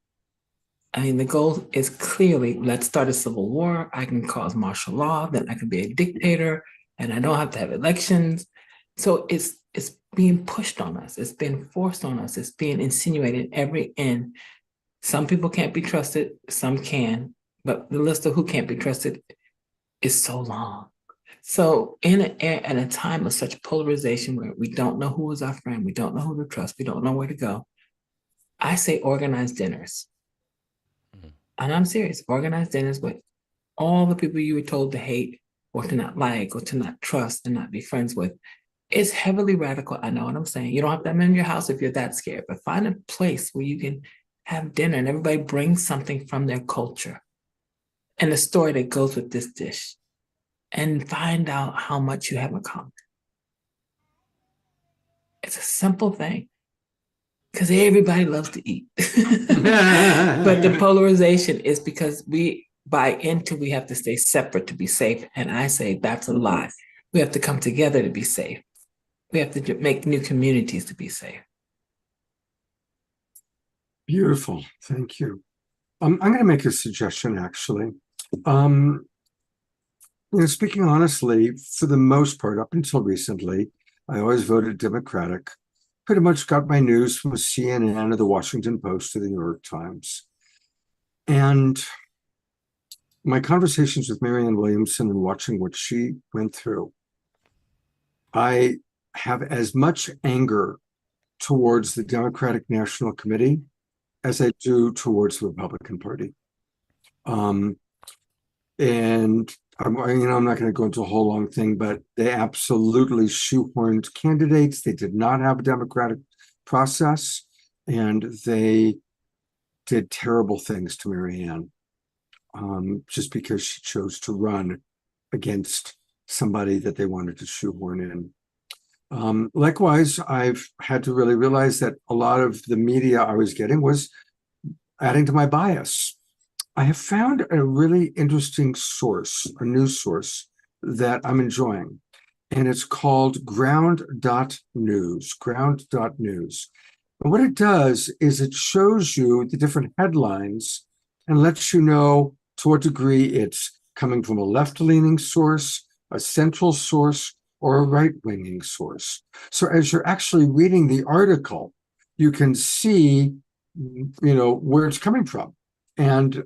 I mean, the goal is clearly, let's start a civil war. I can cause martial law, then I can be a dictator, and I don't have to have elections. So it's being pushed on us. It's being forced on us. It's being insinuated every end. Some people can't be trusted. Some can, but the list of who can't be trusted is so long. So in a time of such polarization where we don't know who is our friend, we don't know who to trust, we don't know where to go, I say organize dinners. And I'm serious, organize dinners with all the people you were told to hate or to not like or to not trust and not be friends with. It's heavily radical. I know what I'm saying. You don't have them in your house if you're that scared, but find a place where you can have dinner and everybody brings something from their culture and the story that goes with this dish, and find out how much you have in common. It's a simple thing because everybody loves to eat. But the polarization is because we buy into we have to stay separate to be safe. And I say that's a lie. We have to come together to be safe. We have to make new communities to be safe. Beautiful. Thank you. I'm going to make a suggestion, actually. Speaking honestly, for the most part, up until recently, I always voted Democratic. Pretty much got my news from CNN or the Washington Post or the New York Times. And my conversations with Marianne Williamson and watching what she went through, I have as much anger towards the Democratic National Committee as I do towards the Republican Party. And I'm not going to go into a whole long thing, but they absolutely shoehorned candidates. They did not have a democratic process, and they did terrible things to Marianne just because she chose to run against somebody that they wanted to shoehorn in. Likewise, I've had to really realize that a lot of the media I was getting was adding to my bias. I have found a really interesting source, a news source that I'm enjoying, and it's called ground.news, ground.news. And what it does is it shows you the different headlines and lets you know to what degree it's coming from a left-leaning source, a central source, or a right-winging source. So as you're actually reading the article, you can see, where it's coming from. And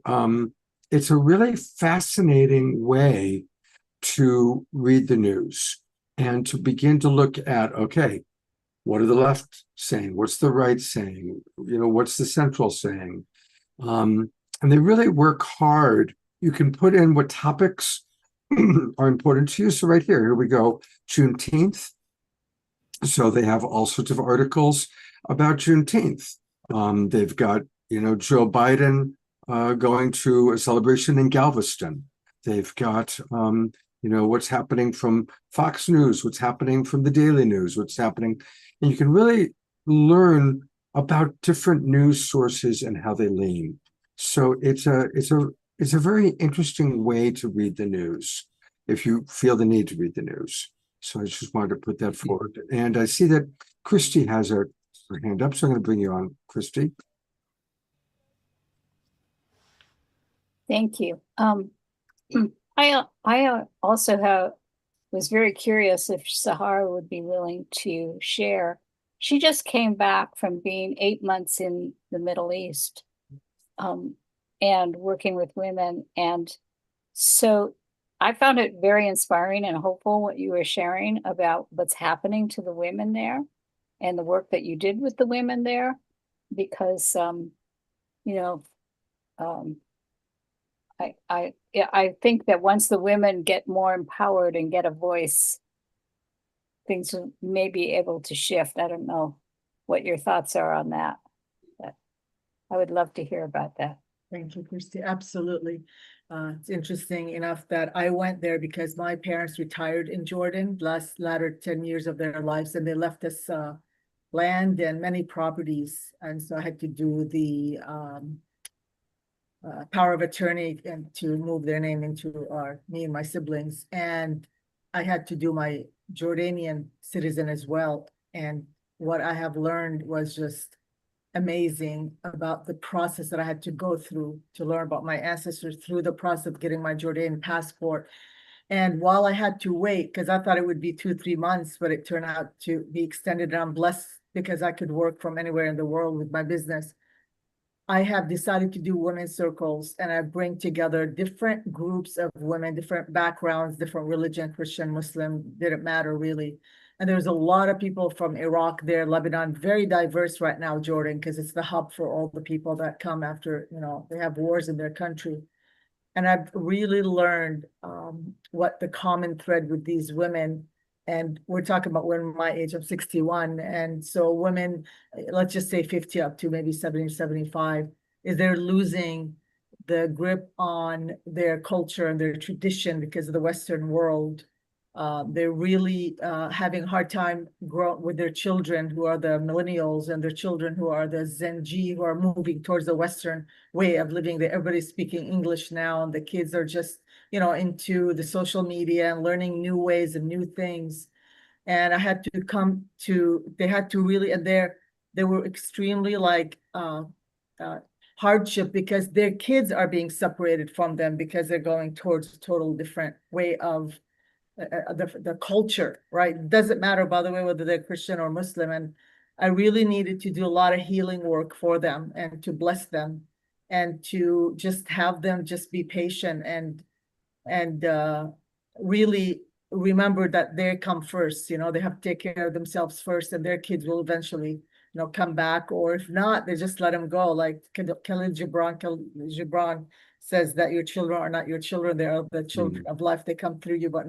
it's a really fascinating way to read the news and to begin to look at, okay, what are the left saying? What's the right saying? What's the central saying? And they really work hard. You can put in what topics are important to you. So right here we go, Juneteenth. So they have all sorts of articles about Juneteenth. They've got, Joe Biden going to a celebration in Galveston. They've got, what's happening from Fox News, what's happening from the Daily News, what's happening. And you can really learn about different news sources and how they lean. So it's a very interesting way to read the news if you feel the need to read the news. So I just wanted to put that forward. And I see that Christy has her hand up, so I'm going to bring you on, Christy. Thank you. I also was very curious if Sahara would be willing to share. She just came back from being 8 months in the Middle East and working with women. And so I found it very inspiring and hopeful what you were sharing about what's happening to the women there and the work that you did with the women there, because, I think that once the women get more empowered and get a voice, things may be able to shift. I don't know what your thoughts are on that, but I would love to hear about that. Thank you, Christy. Absolutely. It's interesting enough that I went there because my parents retired in Jordan latter 10 years of their lives, and they left us land and many properties. And so I had to do the power of attorney and to move their name into me and my siblings. And I had to do my Jordanian citizen as well. And what I have learned was just amazing about the process that I had to go through to learn about my ancestors through the process of getting my Jordanian passport. And while I had to wait, because I thought it would be 2-3 months, but it turned out to be extended, and I'm blessed because I could work from anywhere in the world with my business. I have decided to do women's circles, and I bring together different groups of women, different backgrounds, different religion, Christian, Muslim, didn't matter really. And there's a lot of people from Iraq there, Lebanon, very diverse right now, Jordan, because it's the hub for all the people that come after, they have wars in their country. And I've really learned what the common thread with these women, and we're talking about women my age, I'm 61. And so women, let's just say 50 up to maybe 70, 75, is they're losing the grip on their culture and their tradition because of the Western world. They're really having a hard time growing with their children who are the millennials, and their children who are the Gen Z, who are moving towards the Western way of living. Everybody's speaking English now, and the kids are just, into the social media and learning new ways and new things. And I had to they had to really, and they were extremely hardship because their kids are being separated from them because they're going towards a total different way of the culture, right? It doesn't matter, by the way, whether they're Christian or Muslim. And I really needed to do a lot of healing work for them and to bless them and to just have them just be patient and really remember that they come first. They have to take care of themselves first, and their kids will eventually, come back. Or if not, they just let them go. Like Khalil Gibran says that your children are not your children, they are the children of life. They come through you, but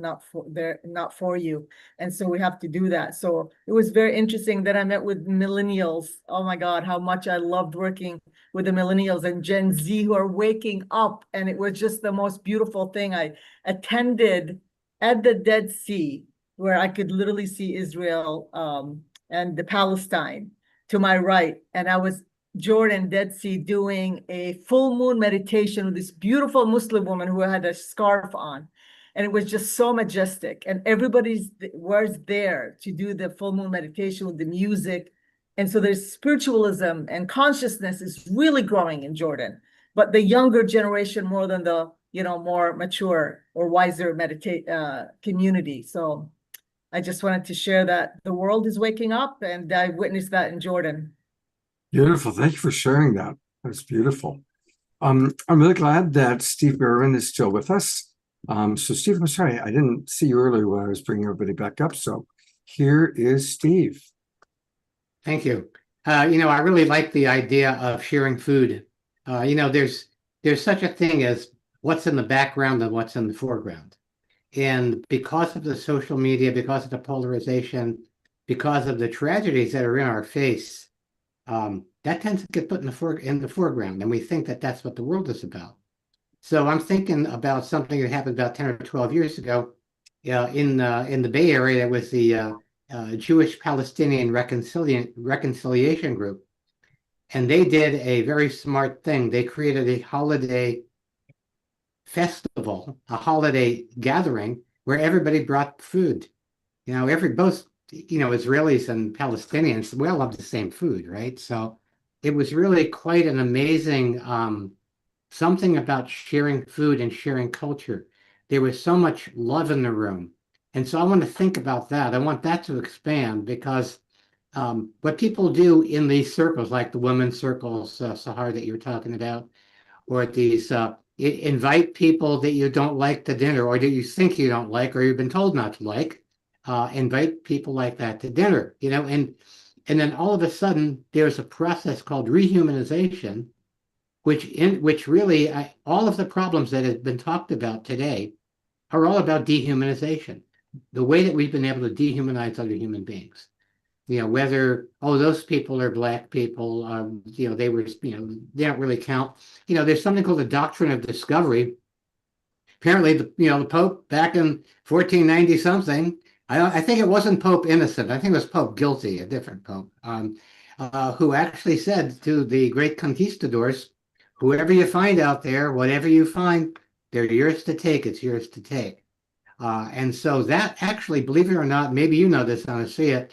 they're not for you. And so we have to do that. So it was very interesting that I met with millennials. Oh my God, how much I loved working with the millennials and Gen Z who are waking up. And it was just the most beautiful thing. I attended at the Dead Sea, where I could literally see Israel and the Palestine to my right. And I was Jordan, Dead Sea, doing a full moon meditation with this beautiful Muslim woman who had a scarf on. And it was just so majestic. And everybody was there to do the full moon meditation with the music. And so there's spiritualism and consciousness is really growing in Jordan. But the younger generation more than the, more mature or wiser community. So I just wanted to share that the world is waking up, and I witnessed that in Jordan. Beautiful. Thank you for sharing that. That's beautiful. I'm really glad that Steve Irwin is still with us. So Steve, I'm sorry, I didn't see you earlier when I was bringing everybody back up. So here is Steve. Thank you. I really like the idea of sharing food. There's such a thing as what's in the background and what's in the foreground. And because of the social media, because of the polarization, because of the tragedies that are in our face, that tends to get put in the foreground, and we think that that's what the world is about. So I'm thinking about something that happened about 10 or 12 years ago in the Bay Area. That was the Jewish-Palestinian Reconciliation Group, and they did a very smart thing. They created a holiday festival, a holiday gathering where everybody brought food. Both Israelis and Palestinians, we all love the same food, right? So it was really quite an amazing something about sharing food and sharing culture. There was so much love in the room. And so I want to think about that. I want that to expand, because what people do in these circles, like the women's circles, Sahar, that you're talking about, or these invite people that you don't like to dinner, or that you think you don't like, or you've been told not to like, invite people like that to dinner, and then all of a sudden there's a process called rehumanization, which really all of the problems that have been talked about today are all about dehumanization, the way that we've been able to dehumanize other human beings. Whether, those people are black people, they were, they don't really count. There's something called the doctrine of discovery. Apparently, the Pope back in 1490 something, I think it wasn't Pope Innocent, I think it was Pope Guilty, a different Pope, who actually said to the great conquistadors, whoever you find out there, whatever you find, they're yours to take, it's yours to take. And so that actually, believe it or not, maybe you know this, Anastasia,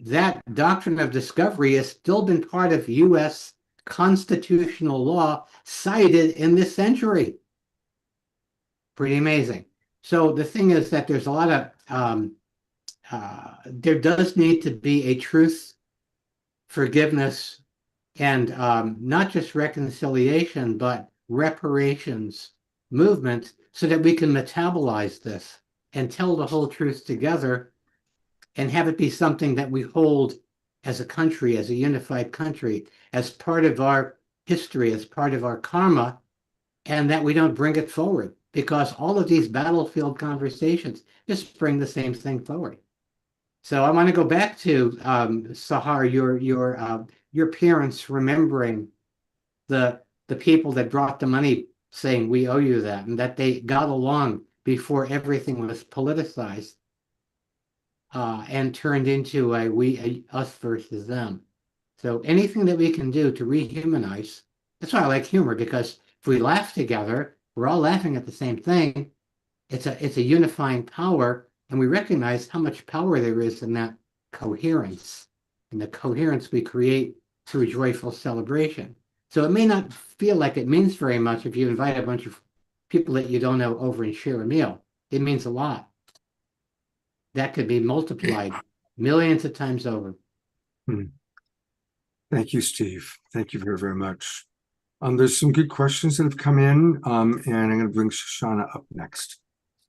that doctrine of discovery has still been part of U.S. constitutional law cited in this century. Pretty amazing. So the thing is that there's a lot of, there does need to be a truth, forgiveness, and not just reconciliation, but reparations movement, so that we can metabolize this and tell the whole truth together and have it be something that we hold as a country, as a unified country, as part of our history, as part of our karma, and that we don't bring it forward, because all of these battlefield conversations just bring the same thing forward. So I want to go back to Sahar, your parents remembering the people that brought the money, saying we owe you that, and that they got along before everything was politicized and turned into a us versus them. So anything that we can do to rehumanize, that's why I like humor, because if we laugh together, we're all laughing at the same thing. It's a unifying power, and we recognize how much power there is in that coherence, and the coherence we create through joyful celebration. So it may not feel like it means very much if you invite a bunch of people that you don't know over and share a meal. It means a lot. That could be multiplied millions of times over. Thank you, Steve. Thank you very, very much. There's some good questions that have come in, and I'm going to bring Shoshana up next.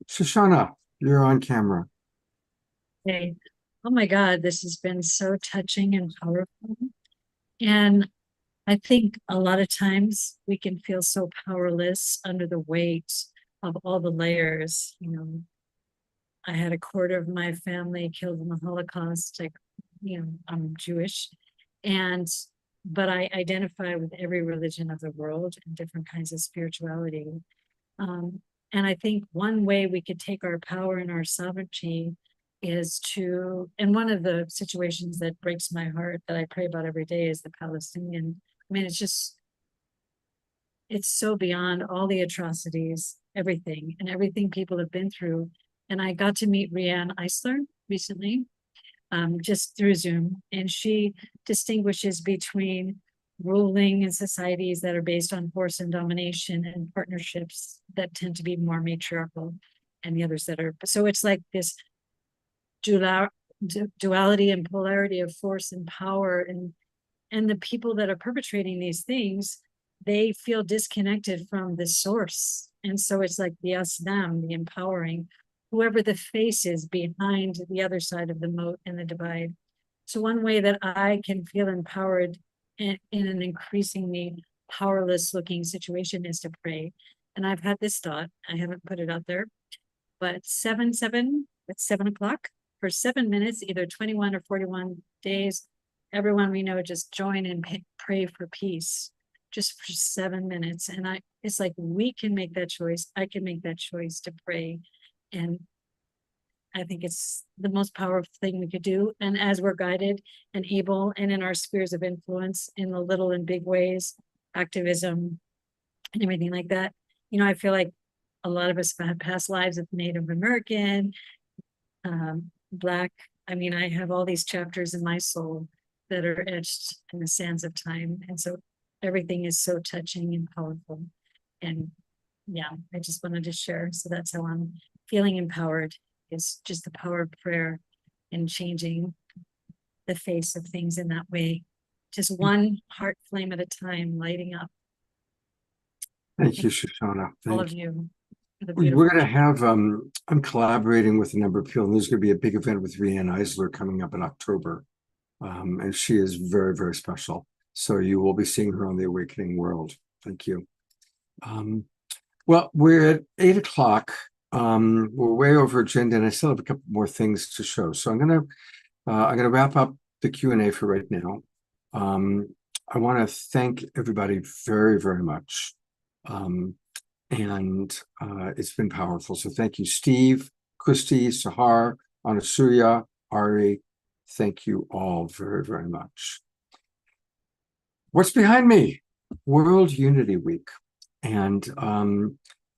Shoshana, you're on camera. Hey, oh my God, this has been so touching and powerful. And I think a lot of times we can feel so powerless under the weight of all the layers. I had a quarter of my family killed in the Holocaust. I'm Jewish, but I identify with every religion of the world and different kinds of spirituality. And I think one way we could take our power and our sovereignty is to, and one of the situations that breaks my heart that I pray about every day is the Palestinian. I mean, it's so beyond all the atrocities, everything people have been through. And I got to meet Rianne Eisler recently, just through Zoom, and she distinguishes between ruling in societies that are based on force and domination and partnerships that tend to be more matriarchal, and the others that are, so it's like this duality and polarity of force and power, and the people that are perpetrating these things, they feel disconnected from the source. And so it's like the us, them, the empowering, whoever the face is behind the other side of the moat and the divide. So one way that I can feel empowered in an increasingly powerless looking situation is to pray. And I've had this thought, I haven't put it out there, but 7/7, it's 7 o'clock for 7 minutes, either 21 or 41 days. Everyone we know, just join and pray for peace, just for 7 minutes. And it's like, we can make that choice. I can make that choice to pray. And I think it's the most powerful thing we could do. And as we're guided and able, and in our spheres of influence, in the little and big ways, activism and everything like that, you know, I feel like a lot of us have had past lives of Native American, Black. I mean, I have all these chapters in my soul that are etched in the sands of time. And so everything is so touching and powerful. And yeah, I just wanted to share. So that's how I'm feeling empowered, is just the power of prayer and changing the face of things in that way. Just one heart flame at a time, lighting up. Thank you, Shoshana. All Thank of you. for the We're beautiful- going to have, I'm collaborating with a number of people, and there's going to be a big event with Rianne Eisler coming up in October. And she is very, very special. So you will be seeing her on the Awakening World. Thank you. Well, we're at 8 o'clock. We're way over agenda, and I still have a couple more things to show. So I'm gonna wrap up the Q&A for right now. I want to thank everybody very, very much. It's been powerful. So thank you, Steve, Christy, Sahar, Anasuya, Ari. Thank you all very, very much. What's behind me? World Unity Week. And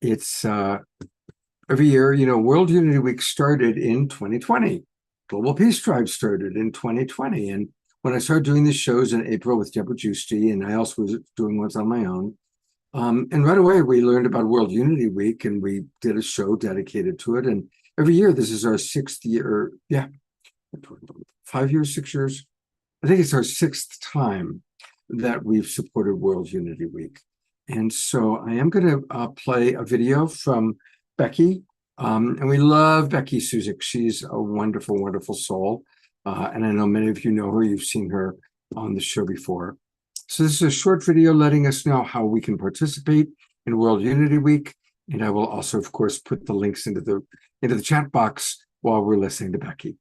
it's every year, you know, World Unity Week started in 2020. Global Peace Tribe started in 2020. And when I started doing these shows in April with Deborah Giusti, and I also was doing ones on my own, and right away we learned about World Unity Week, and we did a show dedicated to it. And every year, this is our 6th year, 5 years, 6 years. I think it's our 6th time that we've supported World Unity Week. And so I am going to play a video from Becky. And we love Becky Suzik. She's a wonderful, wonderful soul. And I know many of you know her. You've seen her on the show before. So this is a short video letting us know how we can participate in World Unity Week. And I will also, of course, put the links into the chat box while we're listening to Becky.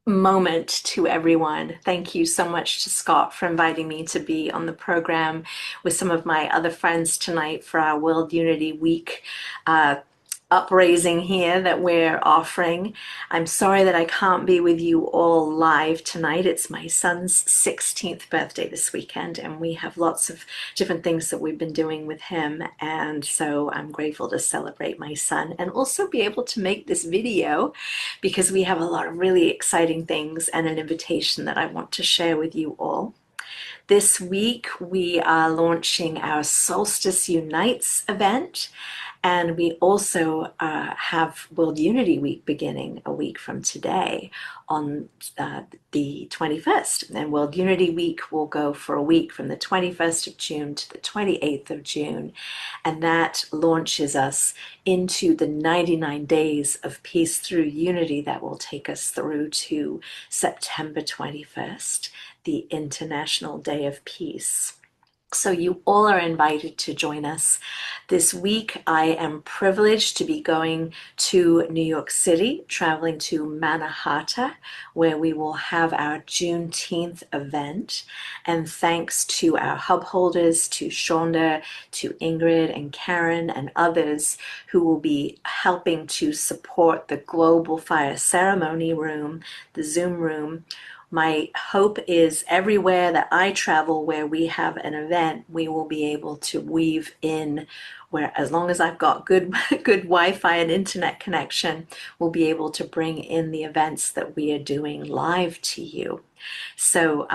Moment to everyone. Thank you so much to Scott for inviting me to be on the program with some of my other friends tonight for our World Unity Week upraising here that we're offering. I'm sorry that I can't be with you all live tonight. It's my son's 16th birthday this weekend, and we have lots of different things that we've been doing with him. And so I'm grateful to celebrate my son and also be able to make this video, because we have a lot of really exciting things and an invitation that I want to share with you all. This week, we are launching our Solstice Unites event. And we also have World Unity Week beginning a week from today on the 21st. And World Unity Week will go for a week from the 21st of June to the 28th of June. And that launches us into the 99 days of peace through unity that will take us through to September 21st, the International Day of Peace. So you all are invited to join us. This week, I am privileged to be going to New York City, traveling to Mannahatta, where we will have our Juneteenth event. And thanks to our hub holders, to Shonda, to Ingrid and Karen and others who will be helping to support the Global Fire Ceremony Room, the Zoom room. My hope is everywhere that I travel where we have an event, we will be able to weave in where, as long as I've got good Wi-Fi and internet connection, we'll be able to bring in the events that we are doing live to you. So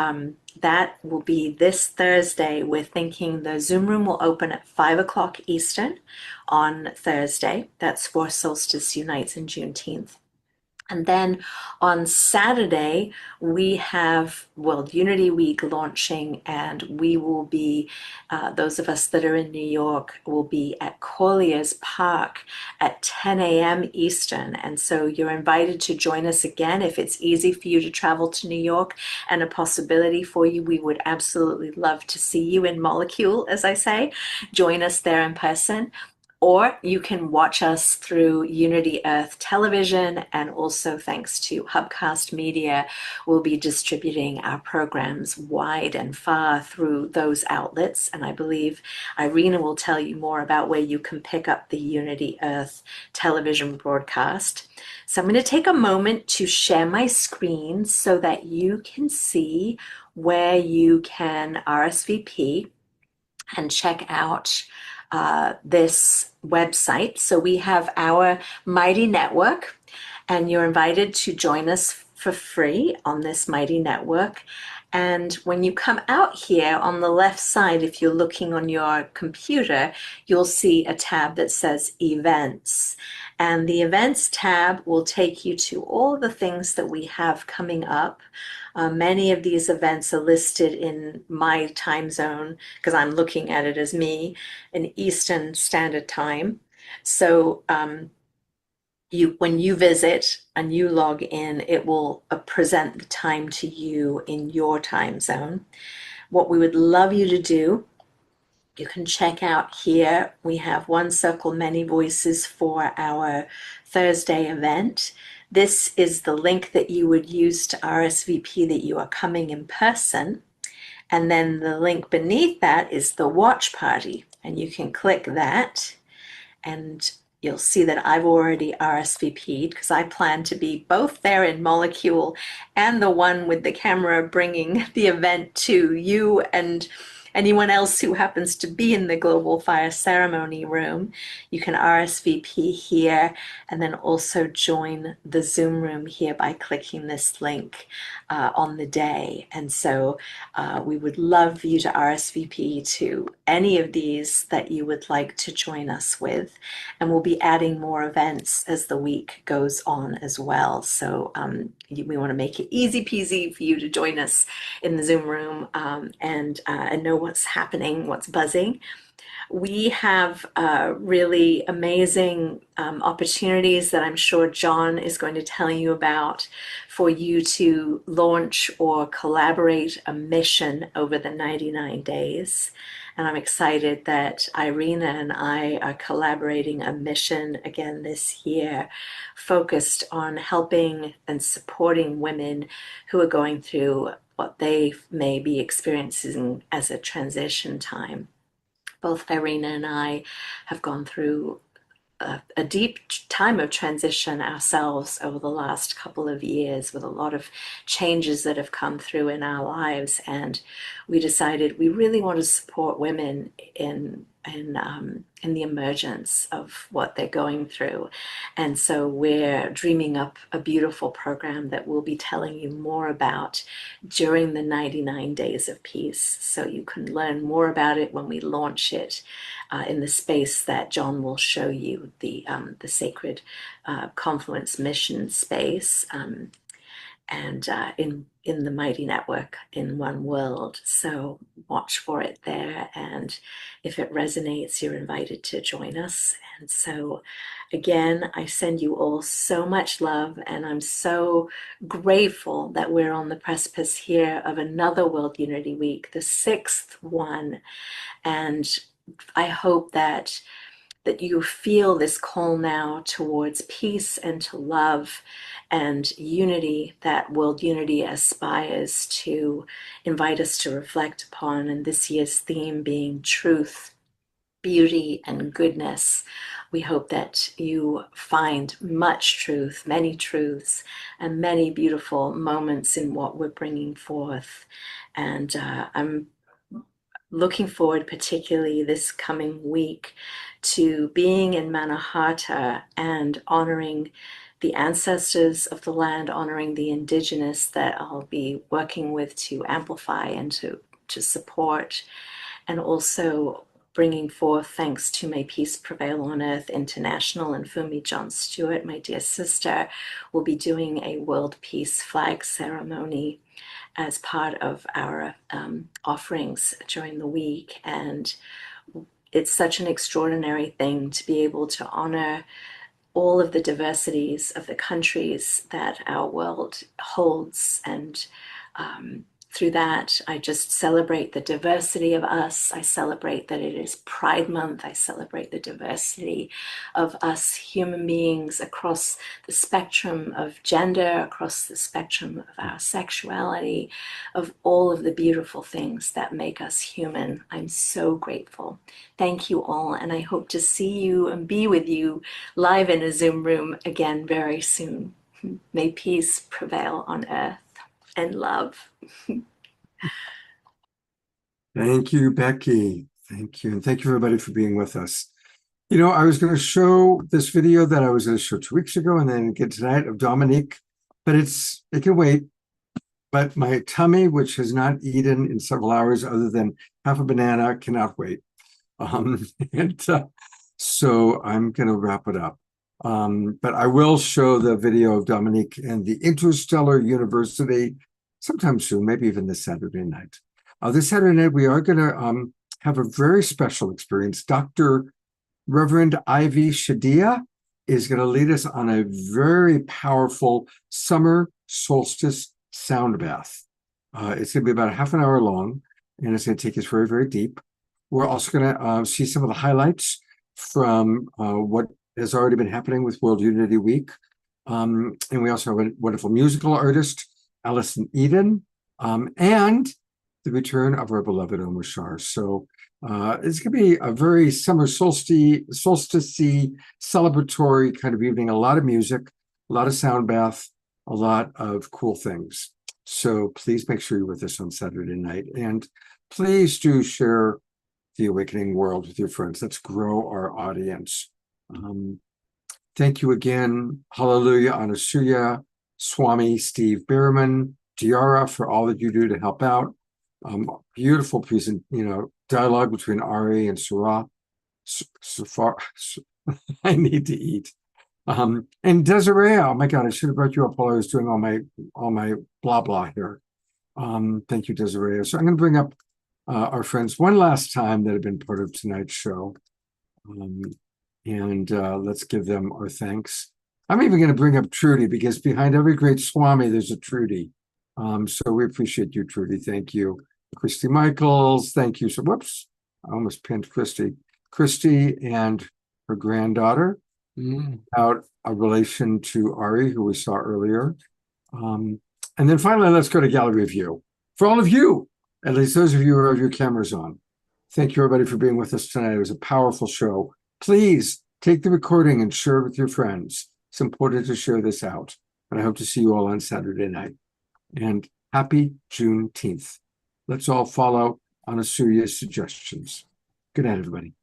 that will be this Thursday. We're thinking the Zoom room will open at 5 o'clock Eastern on Thursday. That's for Solstice Unites and Juneteenth. And then on Saturday, we have World Unity Week launching, and we will be, those of us that are in New York, will be at Colliers Park at 10 a.m. Eastern. And so you're invited to join us again. If it's easy for you to travel to New York and a possibility for you, we would absolutely love to see you in Molecule, as I say. Join us there in person. Or you can watch us through Unity Earth Television, and also thanks to Hubcast Media, we'll be distributing our programs wide and far through those outlets. And I believe Irina will tell you more about where you can pick up the Unity Earth television broadcast. So I'm going to take a moment to share my screen so that you can see where you can RSVP and check out this website. So we have our Mighty Network, and you're invited to join us for free on this Mighty Network. And when you come out here on the left side, if you're looking on your computer, you'll see a tab that says Events. And the Events tab will take you to all the things that we have coming up. Many of these events are listed in my time zone because I'm looking at it as me in Eastern Standard Time. So when you visit and you log in, it will present the time to you in your time zone. What we would love you to do, you can check out here. We have One Circle, Many Voices for our Thursday event. This is the link that you would use to RSVP that you are coming in person. And then the link beneath that is the watch party. And you can click that and you'll see that I've already RSVP'd because I plan to be both there in Molecule and the one with the camera bringing the event to you and anyone else who happens to be in the Global Fire Ceremony Room. You can RSVP here and then also join the Zoom room here by clicking this link on the day. And so we would love you to RSVP to any of these that you would like to join us with. And we'll be adding more events as the week goes on as well. So we want to make it easy peasy for you to join us in the Zoom room and know what's happening, what's buzzing. We have really amazing opportunities that I'm sure John is going to tell you about for you to launch or collaborate a mission over the 99 days. And I'm excited that Irina and I are collaborating a mission again this year, focused on helping and supporting women who are going through what they may be experiencing as a transition time. Both Irina and I have gone through a deep time of transition ourselves over the last couple of years, with a lot of changes that have come through in our lives. And we decided we really want to support women in the emergence of what they're going through. And so we're dreaming up a beautiful program that we'll be telling you more about during the 99 Days of Peace. So you can learn more about it when we launch it in the space that John will show you, the Sacred Confluence Mission space. And in in the Mighty Network in One World. So watch for it there. And if it resonates, you're invited to join us. And so again, I send you all so much love, and I'm so grateful that we're on the precipice here of another World Unity Week, the 6th one. And I hope that you feel this call now towards peace and to love and unity that World Unity aspires to invite us to reflect upon. And this year's theme being truth, beauty, and goodness. We hope that you find much truth, many truths, and many beautiful moments in what we're bringing forth. And I'm looking forward, particularly this coming week, to being in Mannahatta and honoring the ancestors of the land, honoring the indigenous that I'll be working with to amplify and to support, and also bringing forth thanks to May Peace Prevail on Earth International and Fumi John Stewart, my dear sister, will be doing a World Peace Flag ceremony as part of our offerings during the week. And it's such an extraordinary thing to be able to honor all of the diversities of the countries that our world holds. And through that, I just celebrate the diversity of us. I celebrate that it is Pride Month. I celebrate the diversity of us human beings across the spectrum of gender, across the spectrum of our sexuality, of all of the beautiful things that make us human. I'm so grateful. Thank you all, and I hope to see you and be with you live in a Zoom room again very soon. May peace prevail on earth and love. Thank you, Becky. Thank you. And thank you, everybody, for being with us. You know, I was going to show this video that I was going to show 2 weeks ago and then get tonight of Dominique, but it can wait. But my tummy, which has not eaten in several hours other than half a banana, cannot wait. So I'm going to wrap it up. But I will show the video of Dominique and the Interstellar University sometime soon, maybe even this Saturday night. This Saturday night, we are going to have a very special experience. Dr. Reverend Ivy Shadia is going to lead us on a very powerful summer solstice sound bath. It's going to be about half an hour long, and it's going to take us very, very deep. We're also going to see some of the highlights from what has already been happening with World Unity Week. And we also have a wonderful musical artist, Alison Eden, and the return of our beloved Omar Shar. So it's going to be a very summer solstice celebratory kind of evening. A lot of music, a lot of sound bath, a lot of cool things. So please make sure you're with us on Saturday night. And please do share the Awakening World with your friends. Let's grow our audience. Thank you again. Hallelujah, Anasuya, Swami Steve Bierman, Diara, for all that you do to help out. Beautiful dialogue between Ari and Surah. I need to eat. And Desiree, oh my God, I should have brought you up while I was doing all my blah blah here. Thank you, Desiree. So I'm going to bring up our friends one last time that have been part of tonight's show, and let's give them our thanks. I'm even going to bring up Trudy, because behind every great Swami, there's a Trudy. So we appreciate you, Trudy. Thank you. Christy Michaels, thank you. So, whoops, I almost pinned Christy. Christy and her granddaughter, about a relation to Ari, who we saw earlier. And then finally, let's go to Gallery View. For all of you, at least those of you who have your cameras on, thank you, everybody, for being with us tonight. It was a powerful show. Please take the recording and share it with your friends. It's important to share this out. And I hope to see you all on Saturday night. And happy Juneteenth. Let's all follow Anasuya's suggestions. Good night, everybody.